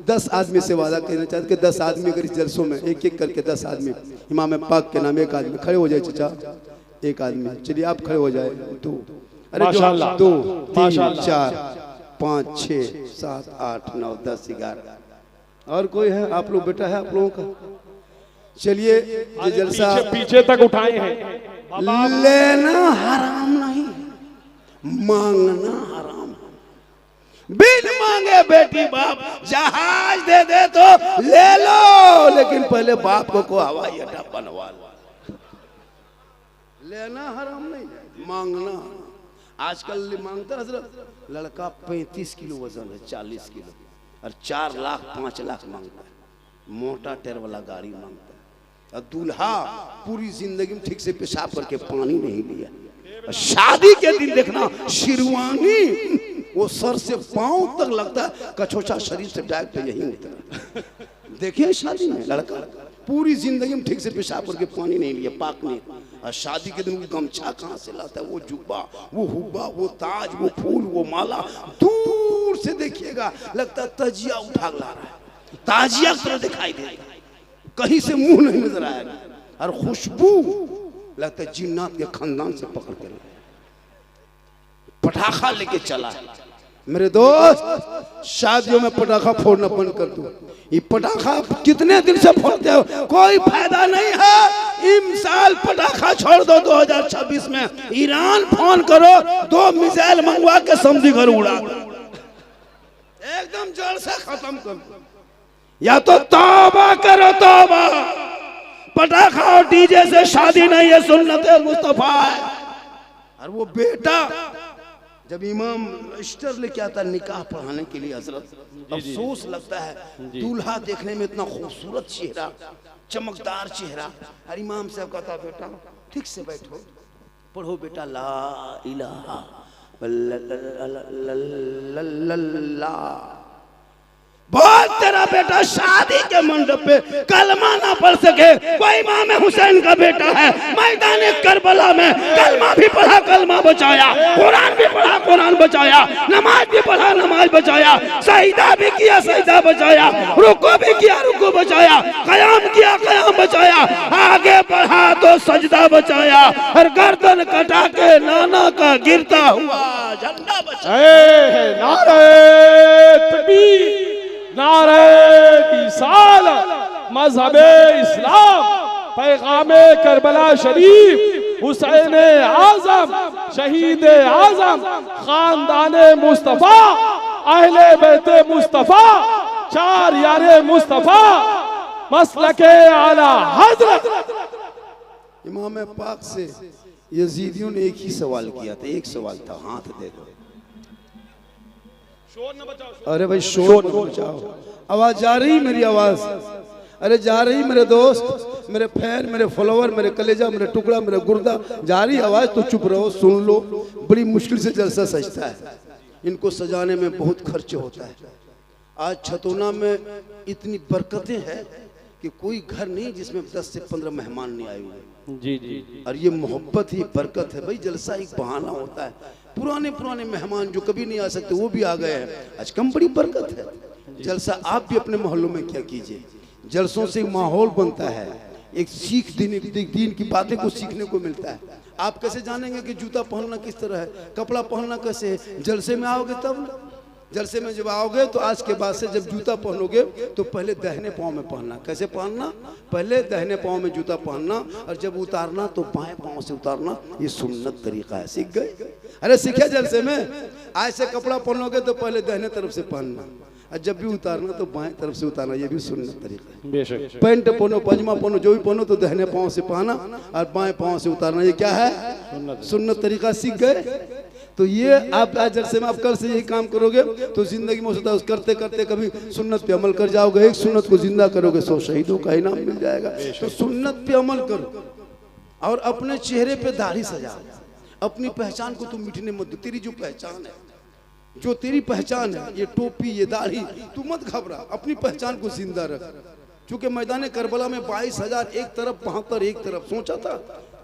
10 आदमी से वादा करना चाहता कि 10 आदमी अगर इस जलसों में एक एक करके 10 आदमी इमाम पाक के नाम, एक आदमी खड़े हो जाए। चाचा, एक आदमी, चलिए आप खड़े हो जाए। 2, अरे 2, 3, 4, 5, 6, 7, 8, 9, 10, 11, और कोई है? आप लोग, बेटा है आप लोगों का? चलिए, ये जलसा पीछे तक उठाए हैं। लेना हराम नहीं, मांगना हराम। बिन मांगे बेटी बाप जहाज दे दे तो ले लो, लेकिन पहले बाप को हवाई अड्डा बनवा लो। लेना हराम नहीं, मांगना। आजकल मांगता हजरत, लड़का 35 किलो वजन है, 40 किलो, और 4 लाख 5 लाख मांगता है। मोटा टायर वाला गाड़ी मांगता है। और दूल्हा पूरी जिंदगी में ठीक से पेशाब करके पानी नहीं लिया। शादी के दिन देखना, शेरवानी वो सर से पांव तक लगता है, कछोचा शरीर से डायरेक्ट यही उतरा। देखिए शादी में लड़का पूरी जिंदगी में ठीक से पेशाब करके पानी नहीं लिया, पाक नहीं। और शादी के दिन वो गमछा कहाँ से लाता है, वो जुब्बा, वो हुब्बा, वो ताज, वो फूल, वो माला, दूर से देखिएगा लगता है तजिया उठा ला रहा है, ताजिया की तरह दिखाई देगा, कहीं से मुंह नहीं नजर आएगा। और खुशबू लगता है जिन्नात के खानदान से पकड़ के लाया, पटाखा लेके चला है। मेरे दोस्त, शादियों में पटाखा फोड़ना बंद कर दो। ये पटाखा कितने दिन से फोड़ते हो, कोई फायदा नहीं है। इस साल पटाखा छोड़ दो, 2026 में ईरान फोन करो, 2 मिसाइल मंगवा के समझी घर उड़ा दो, एकदम जड़ से खत्म कर दो। या तो तौबा करो, तौबा। पटाखा और डीजे से शादी नहीं है, सुन्नत मुस्तफा है। और वो बेटा जब इमाम रजिस्टर लेके आता निकाह पढ़ाने के लिए हजरत, अफसोस लगता है, दूल्हा देखने में इतना खूबसूरत चेहरा, चमकदार चेहरा, और इमाम साहब कहता, बेटा ठीक से बैठो, पढ़ो बेटा ला इलाहा इल्लल्लाह। बहुत तेरा बेटा शादी के मंडप पे कलमा ना पढ़ सके, कोई इमाम हुसैन का बेटा है, मैदान करबला में कलमा भी पढ़ा, कलमा बचाया, कुरान भी पढ़ा, कुरान बचाया, नमाज भी पढ़ा, नमाज बचाया, सजदा भी किया, सजदा बचाया, रुको भी किया, रुको बचाया, कयाम किया, कयाम बचाया, आगे बढ़ा तो सजदा बचाया, और गर्दन कटा के नाना का गिरता हुआ झंडा बचाया। नारे तकबीर, नारे रिसालत, मज़हबे इस्लाम, पैगामे करबला शरीफ, हुसैन आज़म, शहीद आज़म, खानदाने मुस्तफ़ा, अहले बैते मुस्तफ़ा, 4 यारे मुस्तफ़ा, मसलके आला हज़रत। इमाम पाक से यजीदियों ने एक ही सवाल किया था, एक सवाल था, हाथ दे दो। अरे भाई शोर मत बचाओ, आवाज जा रही, मेरी आवाज अरे जा रही मेरे दोस्त, मेरे फैन, मेरे फॉलोवर, मेरे कलेजा, मेरे टुकड़ा, मेरे गुर्दा, जा रही आवाज तो चुप रहो, सुन लो। बड़ी मुश्किल से जलसा सजता है, इनको सजाने में बहुत खर्च होता है। आज छतौना में इतनी बरकतें हैं कि कोई घर नहीं जिसमें 10 से 15 मेहमान नहीं आए हुए। जी जी। और ये मोहब्बत ही बरकत है भाई। जलसा एक बहाना होता है, पुराने मेहमान जो कभी नहीं आ सकते वो भी आ गए हैं, आज कम बड़ी बरकत है। जलसा आप भी अपने मोहल्लों में क्या कीजिए, जलसों से माहौल बनता है, एक सीख दीन की बातें को सीखने को मिलता है। आप कैसे जानेंगे कि जूता पहनना किस तरह है, कपड़ा पहनना कैसे है? जलसे में आओगे तब। जलसे में जब आओगे तो आज के बाद से जब जूता पहनोगे तो पहले दाहिने पाँव में पहनना। कैसे पहनना? पहले दाहिने पाँव में जूता पहनना और जब उतारना तो बाएं पाँव से उतारना। ये सुन्नत तरीका है। सीख गए? अरे सीखे जलसे में। आज से कपड़ा पहनोगे तो पहले दाहिने तरफ से पहनना और जब भी उतारना तो बाएं तरफ से उतारना। ये भी सुन्नत तरीका है। बेशक। पैंट पहनो, पजामा पहनो, जो भी पहनो तो दाहिने पाँव से पहना और बाएं पाँव से उतारना। ये क्या है? सुन्नत तरीका। सीख गए? तो ये आप आज जलसे में आप कल से यही काम करोगे तो जिंदगी में हो सकता है करते करते कभी सुन्नत पे अमल कर जाओगे। एक सुन्नत को जिंदा करोगे 100 शहीदों का इनाम मिल जाएगा। तो सुन्नत पे अमल करो और अपने चेहरे पे दाढ़ी सजाओ। अपनी पहचान को तुम मिटने मत दो। तेरी जो पहचान है, जो तेरी पहचान है, ये टोपी, ये दाढ़ी, तू मत घबरा, अपनी पहचान को जिंदा रख। क्योंकि मैदान करबला में 22,000 एक तरफ, 72 एक तरफ। सोचा था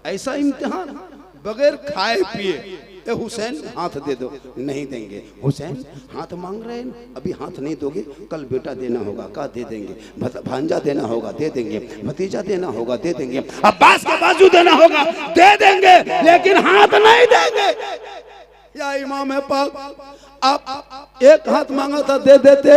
ऐसा इम्तिहान बगैर खाए पिए। हुसैन हाथ दे दो, नहीं देंगे। हुसैन हाथ मांग रहे हैं, अभी हाथ नहीं दोगे, कल बेटा देना होगा, का दे देंगे। भांजा देना होगा, दे देंगे। भतीजा देना होगा, दे देंगे। अब्बास का बाजू देना होगा, दे देंगे, लेकिन हाथ नहीं देंगे। या इमाम है पाक, आप एक हाथ मांगा था, दे देते।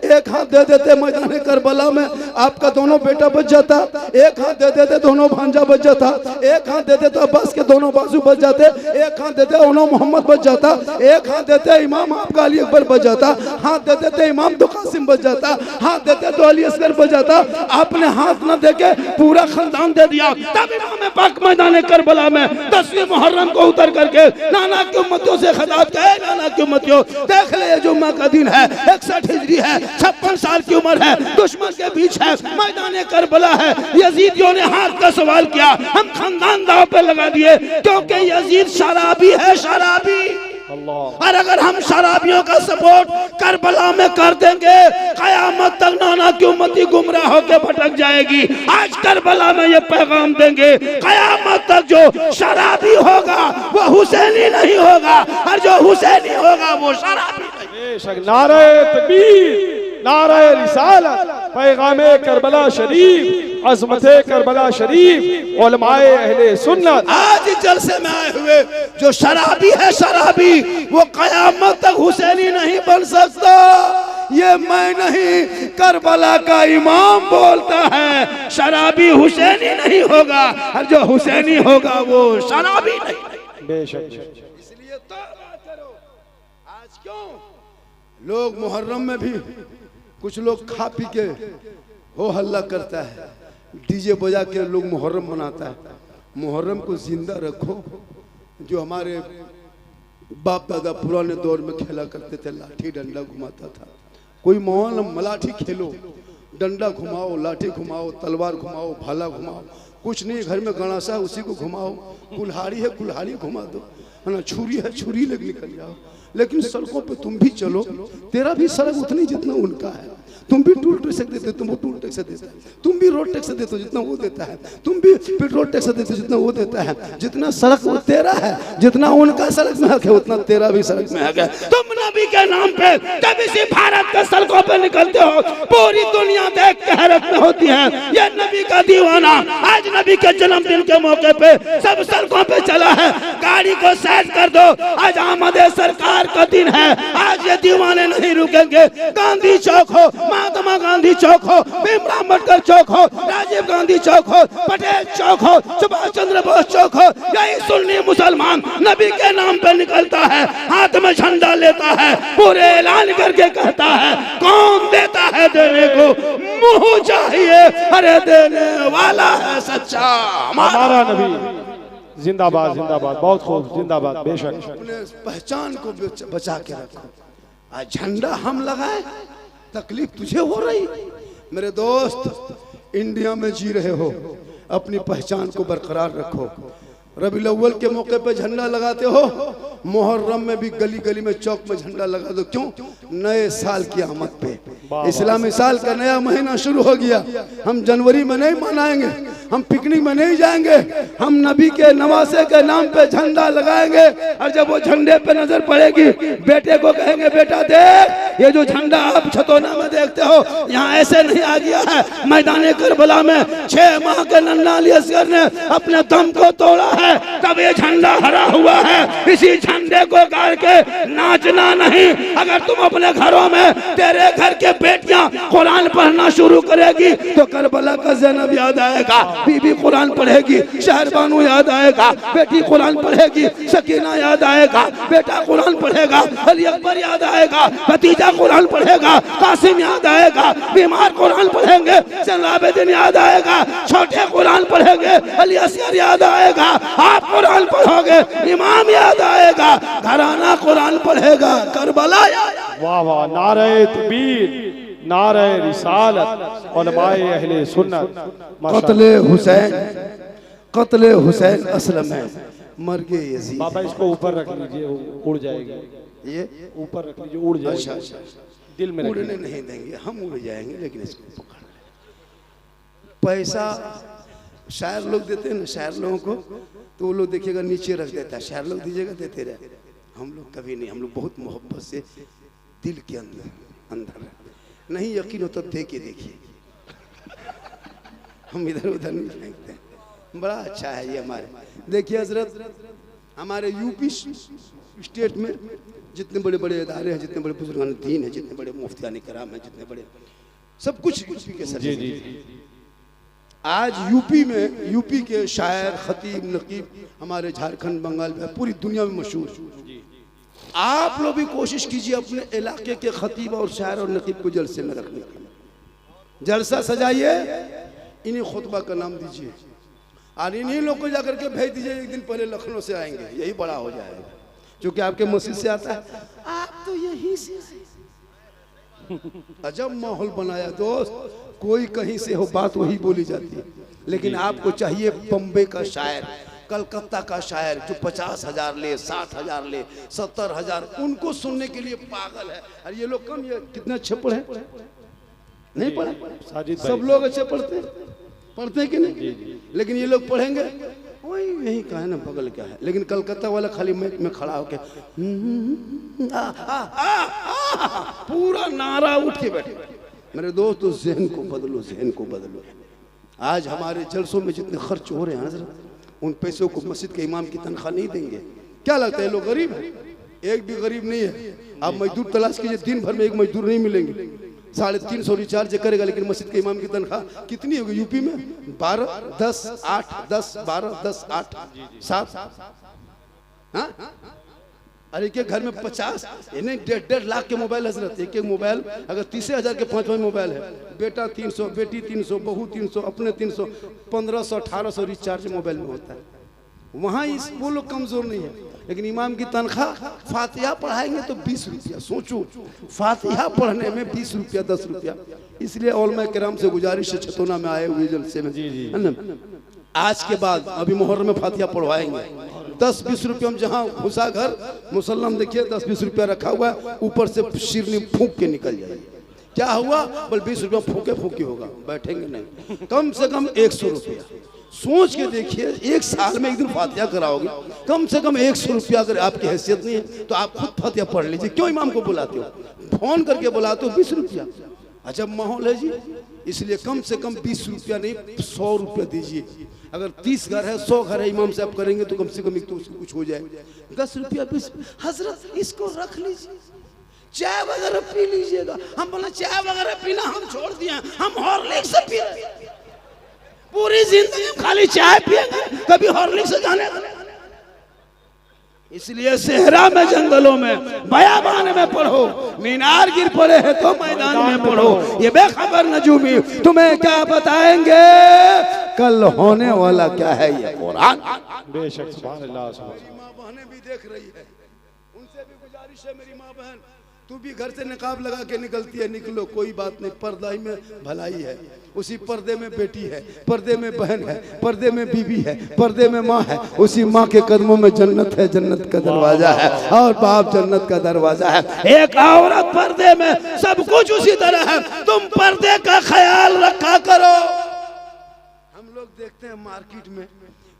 एक हाथ दे देते मैदान करबला में, आपका दोनों बेटा बच जाता। एक हाथ दे देते, दोनों भांजा बच जाता। एक हाथ दे देते, अब्बास के दोनों बाजू बच जाते। एक हाथ देते, उन्हों मोहम्मद बच जाता। एक हाथ देते, इमाम आपका अली अकबर बच जाता। हाथ दे देते, इमाम तो कासिम बच जाता। हाथ देते तो अली असगर बच जाता। आपने हाथ न देके पूरा खानदान दे दिया। तब इमाम पाक मैदान करबला में 10वीं मुहर्रम को उतर करके नाना की उम्मतियों से खिताब किया। नाना की उम्मतियों, देख ले, जुम्मा का दिन है, 61 हिजरी है, 56 साल की उम्र है, दुश्मन के बीच है, मैदान करबला है। यजीदियों ने हाथ का सवाल किया, हम खानदान दांव पे लगा दिए क्योंकि यजीद शराबी है, शराबी। और अगर हम शराबियों का सपोर्ट करबला में कर देंगे, कयामत तक नाना की उम्मती गुमराह होकर भटक जाएगी। आज करबला में ये पैगाम देंगे, कयामत तक जो शराबी होगा वो हुसैनी नहीं होगा, और जो हुसैनी होगा वो शराबी नहीं। नारे तकबीर, नारे रिसालत, पैगामे करबला शरीफ, अज़मते करबला शरीफ, उलमाए अहले सुन्नत। आज जलसे में आए हुए जो शराबी है, शराबी, वो कयामत तक हुसैनी नहीं बन सकता। ये मैं नहीं, करबला का इमाम बोलता है, शराबी हुसैनी नहीं होगा, और जो हुसैनी होगा वो शराबी नहीं। बेशक। इसलिए तौबा करो। आज क्यों लोग मुहर्रम में भी कुछ लोग खा पी के हो हल्ला करता है, डीजे बजा के लोग मुहर्रम मनाता है। मुहर्रम को जिंदा रखो। जो हमारे बाप दादा पुराने दौर में खेला करते थे, लाठी डंडा घुमाता था। कोई माहौल मलाठी खेलो, डंडा घुमाओ, लाठी घुमाओ, तलवार घुमाओ, भाला घुमाओ, कुछ नहीं। घर में गणासा है उसी को घुमाओ, कुल्हाड़ी है कुल्हाड़ी घुमा दो, है ना, छुरी है छुरी लेकर निकल जाओ। लेकिन सड़कों पे तुम भी चलो, तेरा भी सड़क उतनी जितना उनका है। तुम भी टूल टैक्स देते हो, तुम वो टूल टैक्स देता है। तुम भी रोड टैक्स देते हो जितना वो देता है। तुम भी पेट्रोल टैक्स देते हो जितना वो देता है। जितना सड़क वो तेरा है, जितना उनका सड़क में हक है, उतना तेरा भी सड़क में हक है। तुम नबी के नाम पे जब इसी भारत के सड़कों पे निकलते हो, पूरी दुनिया देख के हैरत में होती है। ये नबी का दीवाना आज नबी के जन्मदिन के मौके पे सब सड़कों पे चला है। गाड़ी को साइड कर दो, आज आमद सरकार का दिन है। आज ये दीवाने नहीं रुकेंगे। गांधी चौक हो, महात्मा गांधी चौक हो, भीमराव अम्बेडकर चौक हो, राजीव गांधी चौक हो, पटेल चौक हो, सुभाष चंद्र बोस चौक हो, यही सुन्नी मुसलमान नबी के नाम पे निकलता है, हाथ में झंडा लेता है, पूरे ऐलान करके कहता है, कौन देता है देने को, मुंह चाहिए, अरे देने वाला है सच्चा हमारा नबी। जिंदाबाद जिंदाबाद, बहुत खूब, जिंदाबाद। बेशक। अपने पहचान को बचा के रखो। आज झंडा हम लगाए, तकलीफ तुझे हो रही। मेरे दोस्त, इंडिया में जी रहे हो, अपनी पहचान को बरकरार रखो। रबीउल अव्वल के मौके पे झंडा लगाते हो, मुहर्रम में भी गली गली में चौक में झंडा लगा दो। क्यों? नए साल की आमद पे, इस्लामी साल का नया महीना शुरू हो गया। हम जनवरी में नहीं मनाएंगे, हम पिकनिक में नहीं जाएंगे, हम नबी के नवासे के नाम पे झंडा लगाएंगे। और जब वो झंडे पे नजर पड़ेगी, बेटे को कहेंगे बेटा देख ये जो झंडा आप छतौना में देखते हो यहाँ ऐसे नहीं आ गया है, मैदान करबला में 6 माह के नन्ना अली असगर ने अपने दम को तोड़ा है, तब ये झंडा हरा हुआ है। इसी झंडे को गाड़ के नाचना नहीं। अगर तुम अपने घरों में, तेरे घर के बेटियां कुरान पढ़ना शुरू करेगी तो करबला का ज़ैनब याद आएगा, बीबी कुरान पढ़ेगी, शहरबानू याद आएगा, बेटी कुरान पढ़ेगी, सकीना याद आएगा, बेटा कुरान पढ़ेगा, अली अकबर याद आएगा, भतीजा कुरान पढ़ेगा, कासिम याद आएगा, बीमार कुरान पढ़ेंगे, जैनुलाब्दीन याद आएगा, छोटे कुरान पढ़ेंगे, अली असगर याद आएगा, आप कुरान पढ़ोगे, इमाम याद आएगा, घराना कुरान पढ़ेगा, करबला याद। वाह वाह, नारे तकबीर, नारे रिसालत, उलमाए अहले सुन्नत। कत्ले हुसैन असलम है, मर गए यजीद। बाबा इसको ऊपर रख लीजिए, उड़ जाएगा। ये ऊपर रख लीजिए, उड़ जाएगा। अच्छा, दिल में उड़ने नहीं देंगे, हम उड़ जाएंगे, लेकिन इसको पकड़ ले। पैसा शायर लोग देते हैं ना, शायर लोगों को, तो वो लोग देखिएगा नीचे रख देता है, शायर लोग दीजिएगा देते रहे। हम लोग कभी नहीं, हम लोग बहुत मोहब्बत से दिल के अंदर नहीं, यकीन हो तो दे के देखिए, हम इधर उधर नहीं फेंकते हैं। बड़ा अच्छा है ये हमारे। देखिए हजरत, हमारे यूपी स्टेट में जितने बड़े बड़े इदारे हैं, जितने बड़े बुजुर्गान दीन हैं, जितने बड़े मुफ्तियान कराम हैं, जितने बड़े सब कुछ यूपी के सर। आज यूपी में, यूपी के शायर, खतीब, नकीब हमारे झारखंड, बंगाल में, पूरी दुनिया में मशहूर। आप लोग भी कोशिश कीजिए अपने इलाके के खतीब और शायर और नकीब को जलसे में रखने के लिए। जलसा सजाइए, इन्हीं खुतबा का नाम दीजिए और इन्हीं लोग को जाकर के भेज दीजिए, एक दिन पहले लखनऊ से आएंगे, यही बड़ा हो जाएगा। क्योंकि आपके मस्जिद से आता है, आप तो यहीं से। अजब माहौल बनाया दोस्त, कोई कहीं से हो बात वही बोली जाती है। लेकिन आपको चाहिए बम्बे का शायर, कलकत्ता का शायर जो 50,000 ले, 60,000 ले, 70,000, उनको सुनने के लिए पागल है। और ये लोग कम, ये कितने अच्छे पढ़े नहीं पढ़े, सब लोग अच्छे पढ़ते हैं कि नहीं, लेकिन ये लोग पढ़ेंगे वही यही कहा है ना, बगल क्या है। लेकिन कलकत्ता वाला खाली मैच में खड़ा होके पूरा नारा उठ के बैठे। मेरे दोस्त, तो ज़हन को बदलो, ज़हन को बदलो। आज हमारे जलसों में जितने खर्च हो रहे हैं हज़रत, उन पैसों को मस्जिद के इमाम की तनख्वाह नहीं देंगे। क्या लगता है लोग गरीब हैं? एक भी गरीब नहीं है। आप मजदूर तलाश कीजिए, दिन भर में एक मजदूर नहीं मिलेंगे। 350 रिचार्ज करेगा, लेकिन मस्जिद के इमाम की तनख्वाह कितनी होगी यूपी में? 12, 10, 8, 10, 12, 10, 8, 7। हाँ, अरे एक घर में 50 यानी 1.5 लाख के मोबाइल हजरत। एक मोबाइल अगर 30,000 के 5 मोबाइल है, बेटा 300, बेटी 300, बहू 300, अपने 300, 1500, 1800 रिचार्ज मोबाइल में होता है। वहाँ इस वो लोग कमजोर नहीं है। लेकिन इमाम की तनख्वाह, फातिहा पढ़ाएंगे तो 20 रुपया। सोचो, फातिहा पढ़ने में 20 रुपया, 10 रुपया। इसलिए उलमा किराम से गुजारिश है, छतौना में आए हुए जलसे में, आज के बाद अभी मुहर्रम में फातिहा पढ़वाएंगे। 10-20 रुपये में जहाँ घुसा घर मुसल्लम, देखिए 10-20 रुपया रखा हुआ है, ऊपर से शिरनी फूंक के निकल जाएगी। क्या हुआ? बल 20 रुपया फूके फूके होगा, बैठेंगे नहीं। कम से कम 100 रुपया। सोच के देखिए, एक साल में एक दिन फातिहा कराओगे, कम से कम 100 रुपया। अगर आपकी हैसियत नहीं है तो आप खुद फातिहा पढ़ लीजिए। क्यों इमाम को बुलाते हो? फोन करके बुलाते हो, 20 रुपया। अजब माहौल है जी। इसलिए कम से कम 20 रुपया नहीं, 100 रुपया दीजिए। अगर 30 घर है, 100 घर है, इमाम साहब करेंगे तो कम से कम एक तो कुछ हो जाए। 10 रुपया 20 हजरत, इसको रख लीजिए, चाय वगैरह पी लीजिएगा। हम बोला चाय वगैरह पीना हम छोड़ दिए, हम हॉर्लिक्स से पी रहे हैं। पूरी जिंदगी खाली चाय पिएंगे, कभी हॉर्लिक्स से जाने। इसलिए सेहरा में, जंगलों में, बयाबान में पढ़ो, मीनार गिर पड़े हैं तो मैदान में पढ़ो। ये बेखबर नजूमी तुम्हें क्या बताएंगे कल होने वाला क्या है, ये कुरान। बेशक, सुभान अल्लाह। माँ बहनें भी देख रही है, उनसे भी गुजारिश है मेरी माँ बहन, तू भी घर से निकाब लगा के निकलती है, निकलो, कोई बात नहीं, पर्दा ही में भलाई है। उसी पर्दे में बेटी है, पर्दे में बहन है, पर्दे में बीवी है, पर्दे में माँ है, उसी माँ के कदमों में जन्नत है, जन्नत का दरवाजा है, और बाप जन्नत का दरवाजा है। एक औरत पर्दे में, सब कुछ उसी तरह है, तुम पर्दे का ख्याल रखा करो। हम लोग देखते हैं मार्केट में,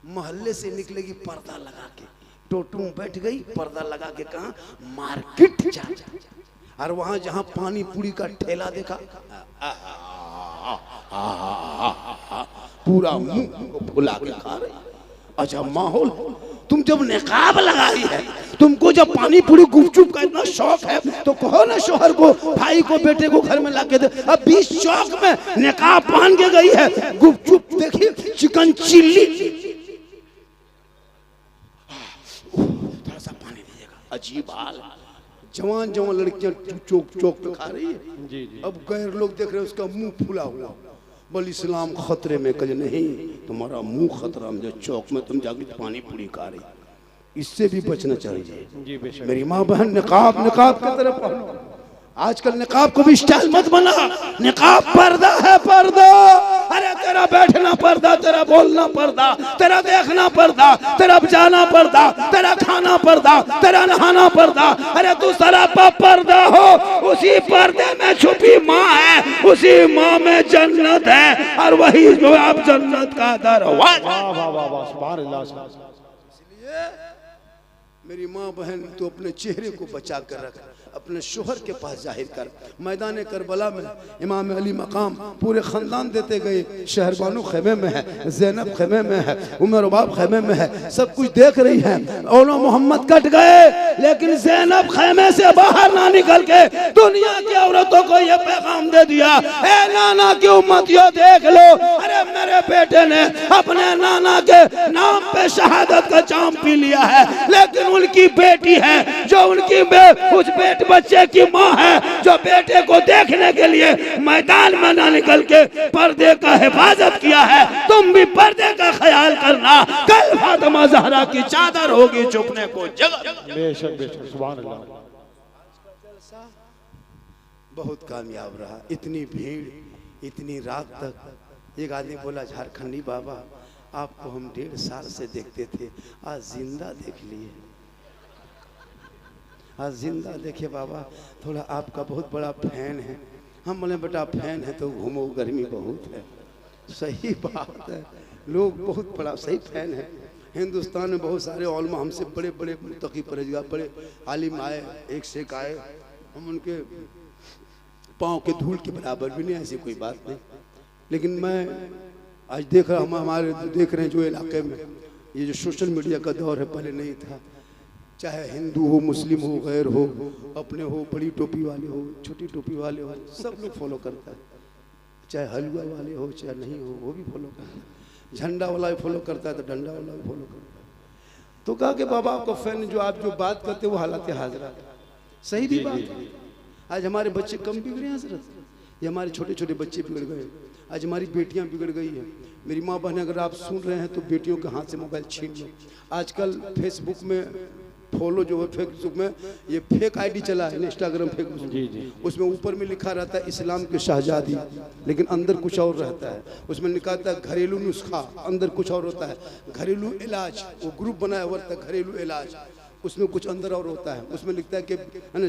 मोहल्ले से निकलेगी पर्दा लगा के, टोटू में बैठ गई, पर्दा लगा के, कहा मार्केट जा, और वहां जहां पानी पूरी का ठेला देखा, पूरा मुंह को फुला के खा रही। अच्छा माहौल। तुम जब निकाब लगाई है, तुमको जब पानी पूरी गुपचुप का इतना शौक है, तो कहो ना शोहर को, भाई को, बेटे को घर में ला के दे। अब 20 चौक में निकाब पहन के गई है, गुपचुप देखिए, चिकन चिल्ली, थोड़ा सा पानी दीजिएगा, अजीब हाल। जवान जवान लड़कियां चौक चौक पे खा रही है। जी जी। अब गैर लोग देख रहे हैं, उसका मुंह फूला हुआ, बोल इस्लाम खतरे में। कल नहीं, तुम्हारा मुंह खतरा में, जो चौक में तुम जाके पानी पूरी खा रही, इससे भी बचना चाहिए। मेरी माँ बहन, निकाब निकाब की तरफ पहनो। आजकल निकाब को भी स्टाइल मत बना, निकाब पर्दा है, पर्दा। अरे तेरा बैठना पर्दा, तेरा बोलना पर्दा, तेरा देखना पर्दा, तेरा जाना पर्दा, तेरा खाना पर्दा, तेरा नहाना पर्दा। अरे तू सरापा पर्दा हो, उसी पर्दे में छुपी माँ है, उसी माँ में जन्नत है, और वही जो आप जन्नत का दरवाजा। इसलिए मेरी माँ बहन, तो अपने चेहरे को बचा कर रख, अपने शोहर के पास जाहिर कर। मैदान करबला में इमाम अली मकाम पूरे खानदान देते गए, शहरबानो खेमे में है, ज़ैनब खेमे में है, उमर बाब खेमे में है, सब कुछ देख रही है। औला मोहम्मद कट गए, लेकिन ज़ैनब खेमे से बाहर ना निकल के दुनिया की औरतों को यह पैगाम दे दिया, ए नाना की उम्मतियों देख लो, अरे मेरे बेटे ने अपने नाना के नाम पे शहादत का जाम पी लिया है, लेकिन उनकी बेटी है, जो उनकी उस बच्चे की माँ है, जो बेटे को देखने के लिए मैदान में ना निकल के पर्दे का हिफाजत किया है। तुम भी पर्दे का ख्याल करना, कल फातिमा ज़हरा की चादर होगी छुपने को जगह। बेशक बेशक, सुभान अल्लाह। बहुत कामयाब रहा, इतनी भीड़, इतनी रात तक। एक आदमी बोला, झारखंडी बाबा, आपको हम 1.5 साल से देखते थे, आज जिंदा देख लिए। आज जिंदा देखिए बाबा, थोड़ा आपका बहुत बड़ा फैन है। हम बोले, बेटा फैन है तो घूमो, गर्मी बहुत है। सही बात है, लोग बहुत बड़ा सही फैन है। हिंदुस्तान में बहुत सारे उलमा हमसे बड़े बड़े मुत्तकी परहेज़गार, बड़े आलिम आए, एक से एक आए, हम उनके पाँव के धूल के बराबर भी नहीं, ऐसी कोई बात नहीं। लेकिन मैं आज देख रहा, हम हमारे देख रहे हैं जो इलाके में ये जो सोशल मीडिया का दौर है, पहले नहीं था। चाहे हिंदू हो, मुस्लिम हो, गैर हो, अपने हो, बड़ी टोपी वाले हो, छोटी टोपी वाले हो, सब लोग फॉलो करता है। चाहे हलवा वाले हो, चाहे नहीं हो, वो भी फॉलो करता है। झंडा वाला भी फॉलो करता है, तो डंडा वाला भी फॉलो करता है। तो कहा कि बाबा आपको फैन, जो आप जो बात करते हो वो हालात हाजरा, सही भी बात है। आज हमारे बच्चे कम बिगड़े हैं हजरत, ये हमारे छोटे छोटे बच्चे बिगड़ गए, आज हमारी बेटियां बिगड़ गई हैं। मेरी माँ बहन, अगर आप सुन रहे हैं तो बेटियों के हाथ से मोबाइल छीन लो। आजकल फेसबुक में फॉलो जो है, फेसबुक में ये फेक आईडी चला है, इंस्टाग्राम फेसबुक, उसमें ऊपर में लिखा रहता है इस्लाम के शहजादी, लेकिन अंदर कुछ और रहता है। उसमें लिखा था घरेलू नुस्खा, अंदर कुछ और होता है। घरेलू इलाज, वो ग्रुप बनाया हुआ था घरेलू इलाज, उसमें कुछ अंदर और होता है। उसमें लिखता है कि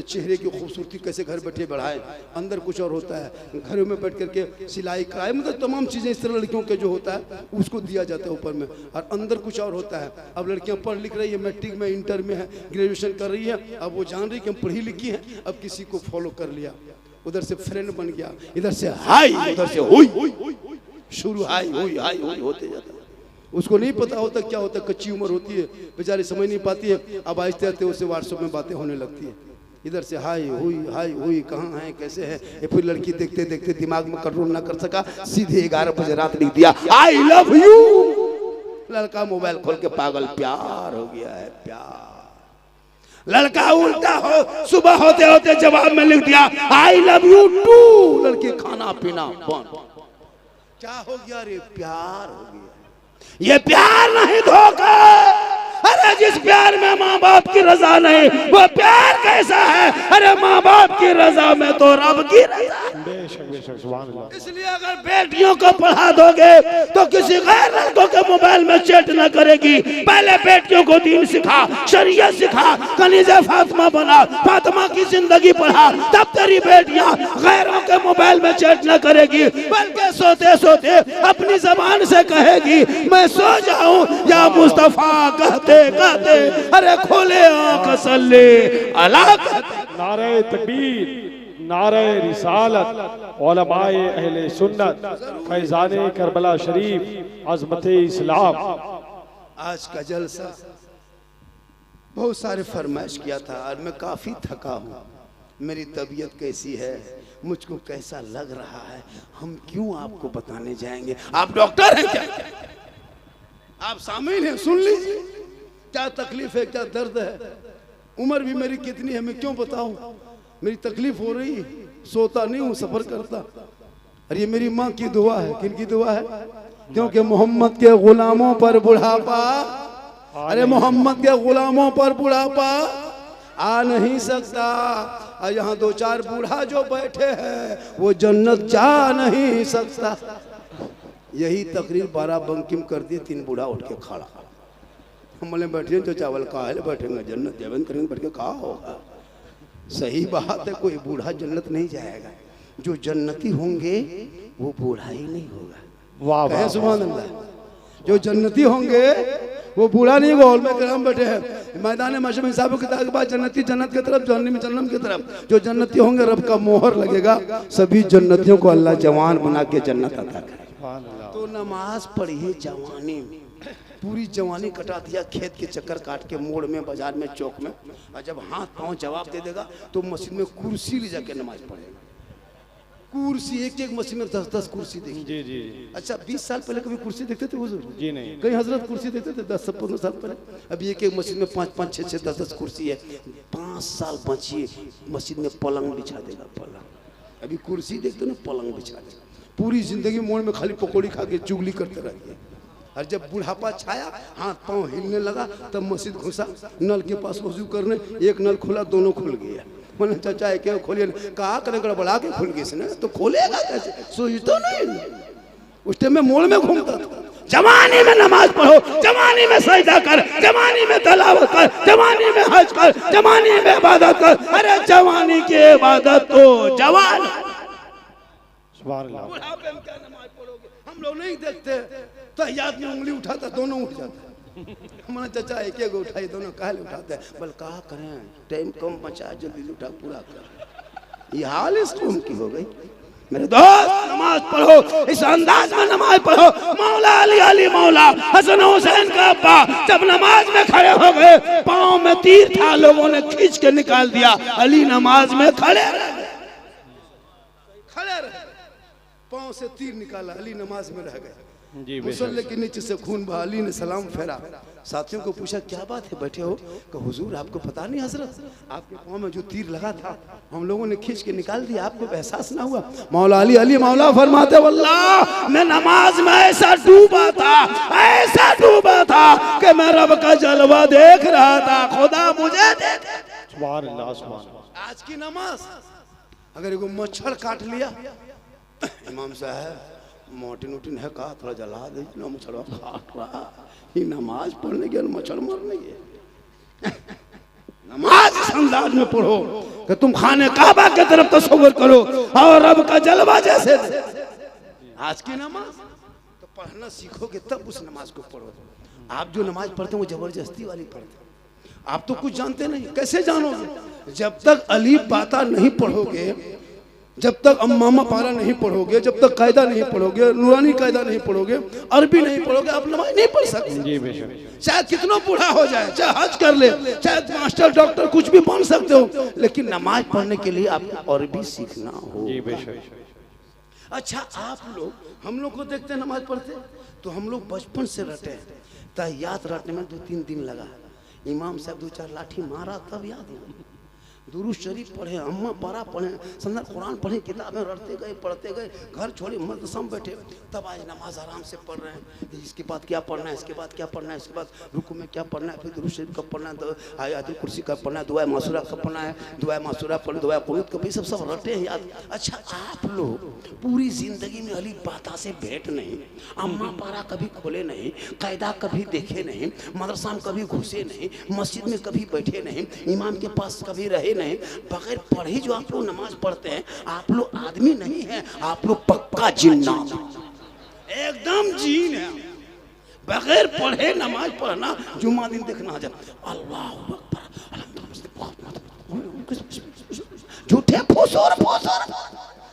चेहरे की खूबसूरती कैसे घर बैठे बढ़ाए, अंदर कुछ और होता है। घरों में बैठ करके सिलाई कराए, मतलब तमाम चीज़ें इस तरह लड़कियों के जो होता है उसको दिया जाता है ऊपर में, और अंदर कुछ और होता है। अब लड़कियां पढ़ लिख रही है, मैट्रिक में, इंटर में है, ग्रेजुएशन कर रही है, अब वो जान रही कि हम पढ़ी लिखी हैं, अब किसी को फॉलो कर लिया, उधर से फ्रेंड बन गया, इधर से हाई, उधर से हुई, शुरू हाई हुई होते जाता है। उसको नहीं पता होता क्या होता, कच्ची उम्र होती है, बेचारी समझ नहीं पाती है। अब आहिस्ते आहिस्ते उससे व्हाट्सएप में बातें होने लगती है, इधर से हाई हुई, कहाँ है, कैसे है। ये फिर लड़की देखते देखते दिमाग में कंट्रोल ना कर सका, सीधे 11 बजे रात लिख दिया आई लव यू। लड़का मोबाइल खोल के पागल, प्यार हो गया है, प्यार। लड़का उल्टा हो, सुबह होते होते जवाब में लिख दिया आई लव यू टू। लड़के खाना पीना बंद। क्या हो गया रे, प्यार हो गया। ये प्यार नहीं धोखा, अरे जिस प्यार में माँ बाप की रजा नहीं वो प्यार कैसा है? अरे माँ बाप की रजा में तो रब की रजा। बेशक बेशक सुभान अल्लाह। इसलिए अगर बेटियों को पढ़ा दोगे तो किसी गैर लड़कों के मोबाइल में चैट न करेगी। पहले बेटियों को दीन सिखा, शरीयत सिखा, कनीज़े फातिमा बना, फातिमा की जिंदगी पढ़ा, तब तेरी बेटियां गैरों के मोबाइल में चैट न करेगी, बल्कि सोते सोते अपनी जबान से कहेगी मैं सो जाऊं या मुस्तफा कहते कहते अरे खोले आंख सल्ले अला कहते। नारे तकबीर, नारे रिसालत, उलमाए अहले सुन्नत, फैजाने करबला शरीफ, अज़मते इस्लाम। आज का जलसा बहुत सारे फरमाइश किया था और मैं काफी थका हूँ। मेरी तबीयत कैसी है, मुझको कैसा लग रहा है, हम क्यों आपको बताने जाएंगे? आप डॉक्टर हैं क्या? आप शामिल हैं, सुन लीजिए क्या तकलीफ है, क्या दर्द है। उम्र भी मेरी कितनी है मैं क्यों बताऊं? मेरी तकलीफ हो रही है, सोता नहीं हूँ, सफर करता। और ये मेरी माँ की दुआ है। किन की दुआ है? क्योंकि मोहम्मद के गुलामों पर बुढ़ापा, अरे मोहम्मद के गुलामों पर बुढ़ापा आ नहीं सकता। और यहाँ दो चार बूढ़ा जो बैठे हैं वो जन्नत जा नहीं सकता। यही तकरीर 12 बंकिम कर दिए, 3 बूढ़ा उठ के खड़ा। हम बोले बैठे जो चावल खा है बैठेंगे, जन्नत जबन करेंगे, बैठ के खा होगा। सही बात है, कोई बूढ़ा जन्नत नहीं जाएगा। जो जन्नती होंगे वो बूढ़ा ही नहीं होगा। वाह वाह, सुभान अल्लाह। जो जन्नती होंगे वो बूढ़ा नहीं होगा। हॉल में हम बैठे हैं मैदान मशहूर हिसाब किताब के बाद जन्नती जन्नत की तरफ, जहन्नमी जन्नम की तरफ। जो जन्नती होंगे रब का मोहर लगेगा, सभी जन्नतियों को अल्लाह जवान बना के जन्नत अता करे। तो नमाज पढ़िए जवानी में, पूरी जवानी कटा दिया खेत के चक्कर काट के, मोड़ में, बाजार में, चौक में। और जब हाथ पांव जवाब दे देगा तो मस्जिद में कुर्सी ले जाके नमाज पढ़ेगा। कुर्सी, एक एक मस्जिद में 10-10 कुर्सी देखी। जी जी। अच्छा 20 साल पहले कभी कुर्सी देखते थे हुजूर? जी नहीं। कहीं हजरत कुर्सी देखते थे 10-15 साल पहले? अभी एक एक मस्जिद में 5-5, 6-6, 10-10 कुर्सी है। 5 साल बचिए मस्जिद में पलंग बिछा देगा, पलंग। अभी कुर्सी देखते ना, पलंग बिछा देगा। पूरी जिंदगी मोड़ में खाली पकौड़ी खा के चुगली करते रहिए। और जब बुढ़ापा छाया, हाथ पांव हिलने लगा, तब मस्जिद घुसा, नल के पास वजू करने, एक नल खुला, दोनों खुल गया। मैंने चाचा है क्या खोलिए? कहा करे गड़बड़ा के खुल गई इसने, तो खोलेगा कैसे? सोच तो नहीं। उस टाइम में मोड़ में घूमता था। जवानी में नमाज पढ़ो, जवानी में सजदा कर, जवानी में तलावत कर, जवानी में हज कर, जवानी में इबादत कर। अरे जवानी की इबादत तो जवान। सुभान अल्लाह। बुढ़ापे में क्या नमाज पढ़ोगे? हम लोग नहीं देखते, तहियात में उंगली उठाता दोनों उठ जाता। हमारा चाचा एक एक उठाई, दोनों काहे उठाते हैं? बल कहा करें, टाइम कम बचा, जल्दी उठा पूरा कर। ये हाल इस कौम की हो गई। मेरे दोस्त नमाज पढ़ो, इस अंदाज में नमाज पढ़ो। मौला अली अली मौला हसन हुसैन का अब्बा जब नमाज में खड़े हो गए, पाँव में तीर था, लोगों ने खींच के निकाल दिया। अली नमाज में खड़े रहे, पाँव से तीर निकाला, अली नमाज में रह गए। मुसल्ले के नीचे से खून बहा, अली ने सलाम फेरा। साथियों को पूछा क्या बात है, बैठे हो? कि हुजूर आपको पता नहीं हजरत, आपके पाँव में जो तीर लगा था हम लोगों ने खींच के निकाल दिया, आपको एहसास ना हुआ? मौला अली अली मौला फरमाते वल्लाह मैं नमाज में ऐसा डूबा था कि मैं रब का जलवा देख रहा था, खुदा मुझे देख। सुभान अल्लाह, सुभान अल्लाह। आज की नमाज अगर एगो मच्छर काट लिया, इमाम साहब मोटिन उटिन है, कहा थोड़ा जला दे, मच्छर काट रहा। ये नमाज पढ़ने के मच्छर मरने के। नमाज इस अंदाज में पढ़ो कि तुम खाने काबा की तरफ तस्वीर करो और रब का जलवा जैसे। आज की नमाज तो पढ़ना सीखोगे तब उस नमाज को पढ़ो। आप जो नमाज पढ़ते हो वो जबरदस्ती वाली पढ़ते हो। आप तो कुछ जानते नहीं, कैसे जानोगे? जब तक अली पाता नहीं पढ़ोगे, जब तक अम्मामा पारा नहीं पढ़ोगे, जब तक कायदा नहीं पढ़ोगे, नूरानी कायदा नहीं पढ़ोगे, अरबी नहीं पढ़ोगे, आप नमाज नहीं पढ़ सकते। जी बेशक। चाहे कितना बूढ़ा हो जाए, चाहे हज कर ले, चाहे मास्टर डॉक्टर कुछ भी बन सकते हो, लेकिन नमाज पढ़ने के लिए आपको अरबी सीखना हो। जी बेशक। अच्छा आप लोग, हम लोग को देखते हैं नमाज पढ़ते, तो हम लोग बचपन से रटे हैं। तहियात रटने में 2-3 दिन लगा। इमाम साहब 2-4 लाठी मारा तब याद हुआ। दुरूद शरीफ पढ़े, अम्मा पारा पढ़े, संदर कुरान पढ़े, किताबें रटते गए, पढ़ते गए, घर छोड़े मदरसा में बैठे, तब आज नमाज आराम से पढ़ रहे हैं। इसके बाद क्या पढ़ना है, इसके बाद क्या पढ़ना है, इसके बाद रुकू में क्या पढ़ना है, फिर दुरूद शरीफ कब पढ़ना है, आयतुल कुर्सी कब पढ़ना है, दुआ मासूरा कब पढ़ना है, दुआ मासूरा पढ़ना, दुआ कुनूत कब, ये सब रटे हैं याद। अच्छा, आप लोग पूरी जिंदगी में अली बाता से भेंट नहीं, अम्मा पारा कभी खोले नहीं, कायदा कभी देखे नहीं, मदरसा में कभी घुसे नहीं, मस्जिद में कभी बैठे नहीं, इमाम के पास कभी रहे नहीं, बगैर पढ़े जो आप लोग नमाज पढ़ते हैं, आप लोग आदमी नहीं है, आप लोग पक्का जिन्ना, एकदम जीन है। बगैर पढ़े नमाज पढ़ना, जुम्मा दिन देखना जा, अल्लाह अकबर, झूठे फुसूर फुसूर,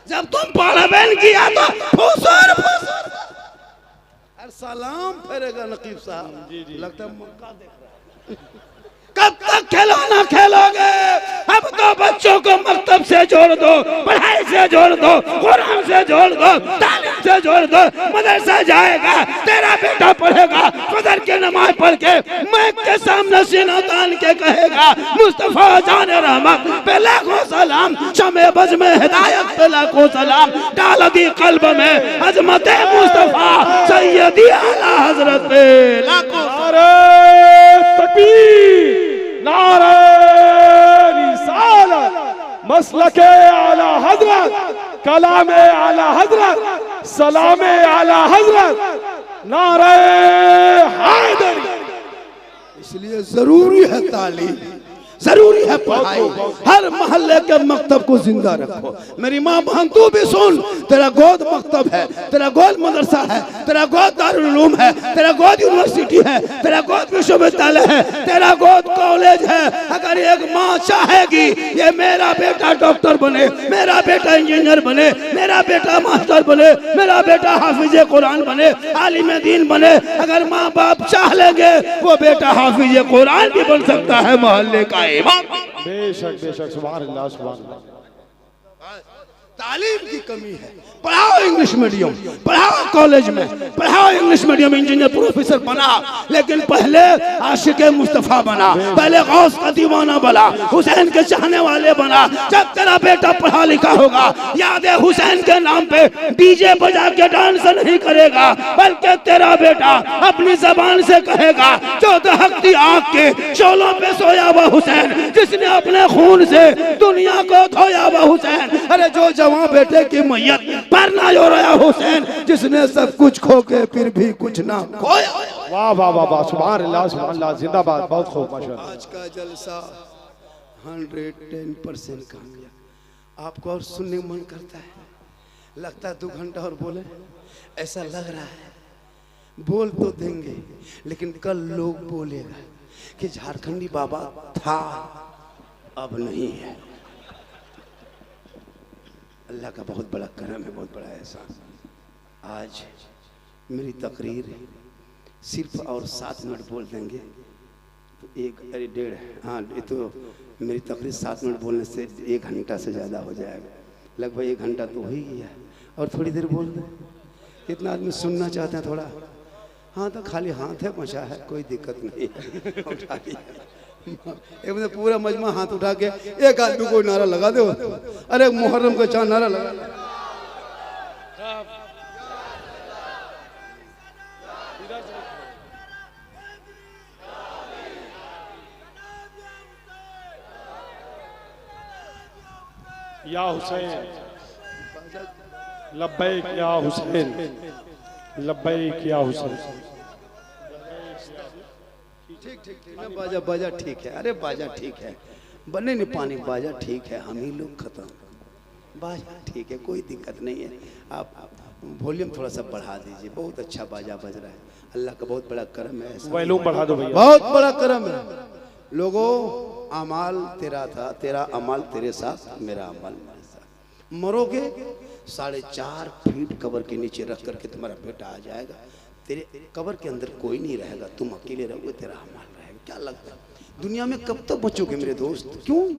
जब तुम पढ़बे किया तो फुसूर फुसूर। अरे सलाम फेरेगा नकीब साहब, लगता है मौका देख रहा है। कब तक खिलौना खेलोगे? अब तो बच्चों को मकतब से जोड़ दो, पढ़ाई से जोड़ दो, कुरान से जोड़ दो, तालीम से जोड़ दो। मदरसा जाएगा, तेरा बेटा पढ़ेगा, फजर की नमाज पढ़ के मैक के सामने सीना तान के कहेगा, मुस्तफा जान रहमत पे लाखों सलाम, शमे बज में हिदायत पे लाखों सलाम, डाल दी कल्ब में अजमत मुस्तफा सैयदी आला हजरत पे लाखों तकबीर, नारे रिसालत, मसलके आला हजरत, कलामे आला हजरत, सलामे आला हजरत, नारे हैदरी। इसलिए जरूरी है तालीम, जरूरी है पढ़ाई, हर मोहल्ले के मकतब को जिंदा रखो। मेरी माँ बहन तू भी सुन, तेरा गोद मकतब है, तेरा गोद मदरसा है, तेरा गोद दारुल उलूम है, तेरा गोद यूनिवर्सिटी है, तेरा गोद विश्वविद्यालय है, तेरा गोद कॉलेज है। अगर एक माँ चाहेगी ये मेरा बेटा डॉक्टर बने, मेरा बेटा इंजीनियर बने, मेरा बेटा मास्टर बने, मेरा बेटा हाफिज कुरान बने, आलिम दीन बने, अगर माँ बाप चाह लेंगे वो बेटा हाफिज कुरान भी बन सकता है, मोहल्ले का बेशक बेशक, सुभान अल्लाह सुभान अल्लाह। तालीम की कमी है, पढ़ाओ इंग्लिश मीडियम, पढ़ाओ कॉलेज में, पढ़ाओ इंग्लिश मीडियम, इंजीनियर प्रोफेसर बना, लेकिन पहले आशिक मुस्तफा बना, पहले गौस का दीवाना बना, हुसैन के चाहने वाले बना। जब तेरा बेटा पढ़ा लिखा होगा, याद है हुसैन के नाम पे डीजे बजा के डांस नहीं करेगा, बल्कि तेरा बेटा अपनी जबान से कहेगा, जो दहकती आग के शोलों पे सोया हुआ हुसैन, जिसने अपने खून से दुनिया को धोया हुआ हुसैन। अरे जो जवां बेटे की मैयत पर ना जो रोया हुसैन, जिसने सब कुछ खो के फिर भी कुछ ना खोया। वाह वाह वाह वाह, सुभान अल्लाह सुभान अल्लाह, जिंदाबाद, बहुत खूब माशाअल्लाह। आज का जलसा 110% कामयाब। आपको और सुनने मन करता है, लगता है 2 घंटा और बोले, ऐसा लग रहा है बोल तो देंगे, लेकिन कल लोग बोलेगा कि झारखंडी बाबा था अब नहीं है। अल्लाह का बहुत बड़ा करम है, बहुत बड़ा एहसान। आज मेरी तकरीर सिर्फ और 7 मिनट बोल देंगे तो 1.5, हाँ ये तो मेरी तकरीर 7 मिनट बोलने से 1 घंटा से ज़्यादा हो जाएगा, लगभग 1 घंटा तो हो ही गया। और थोड़ी देर बोल दें, इतना आदमी सुनना चाहते हैं थोड़ा। हाँ तो खाली हाथ है मचा है, कोई दिक्कत नहीं है, उठा लिया। एक मतलब पूरा मजमा हाथ उठा के एक आदमी को नारा लगा दो, अरे मुहर्रम का चांद नारा लगा। या हुसैन लब्बैक या हुसैन, लब्बैक या हुसैन। ठीक ठीक ठीक ना, बाजा बाजा ठीक है, अरे बाजा ठीक है, बने नहीं पानी, बाजा ठीक है, हम ही लोग खत्म, बाजा ठीक है, कोई दिक्कत नहीं है। आप वॉल्यूम थोड़ा सा बढ़ा दीजिए, बहुत अच्छा बाजा बज रहा है, अल्लाह का बहुत बड़ा करम है। वॉल्यूम बढ़ा दो भैया, बहुत बड़ा करम है। लोगों अमाल तेरा था, तेरा अमाल तेरे साथ, मेरा अमाल मेरे साथ। मरोगे 4.5 फीट कब्र के नीचे रख करके तुम्हारा बेटा आ जाएगा, तेरे कब्र के अंदर कोई नहीं रहेगा, तुम अकेले रहोगे, तेरा अमाल रहेगा। क्या लगता है दुनिया में कब तक बचोगे मेरे दोस्त? क्यों?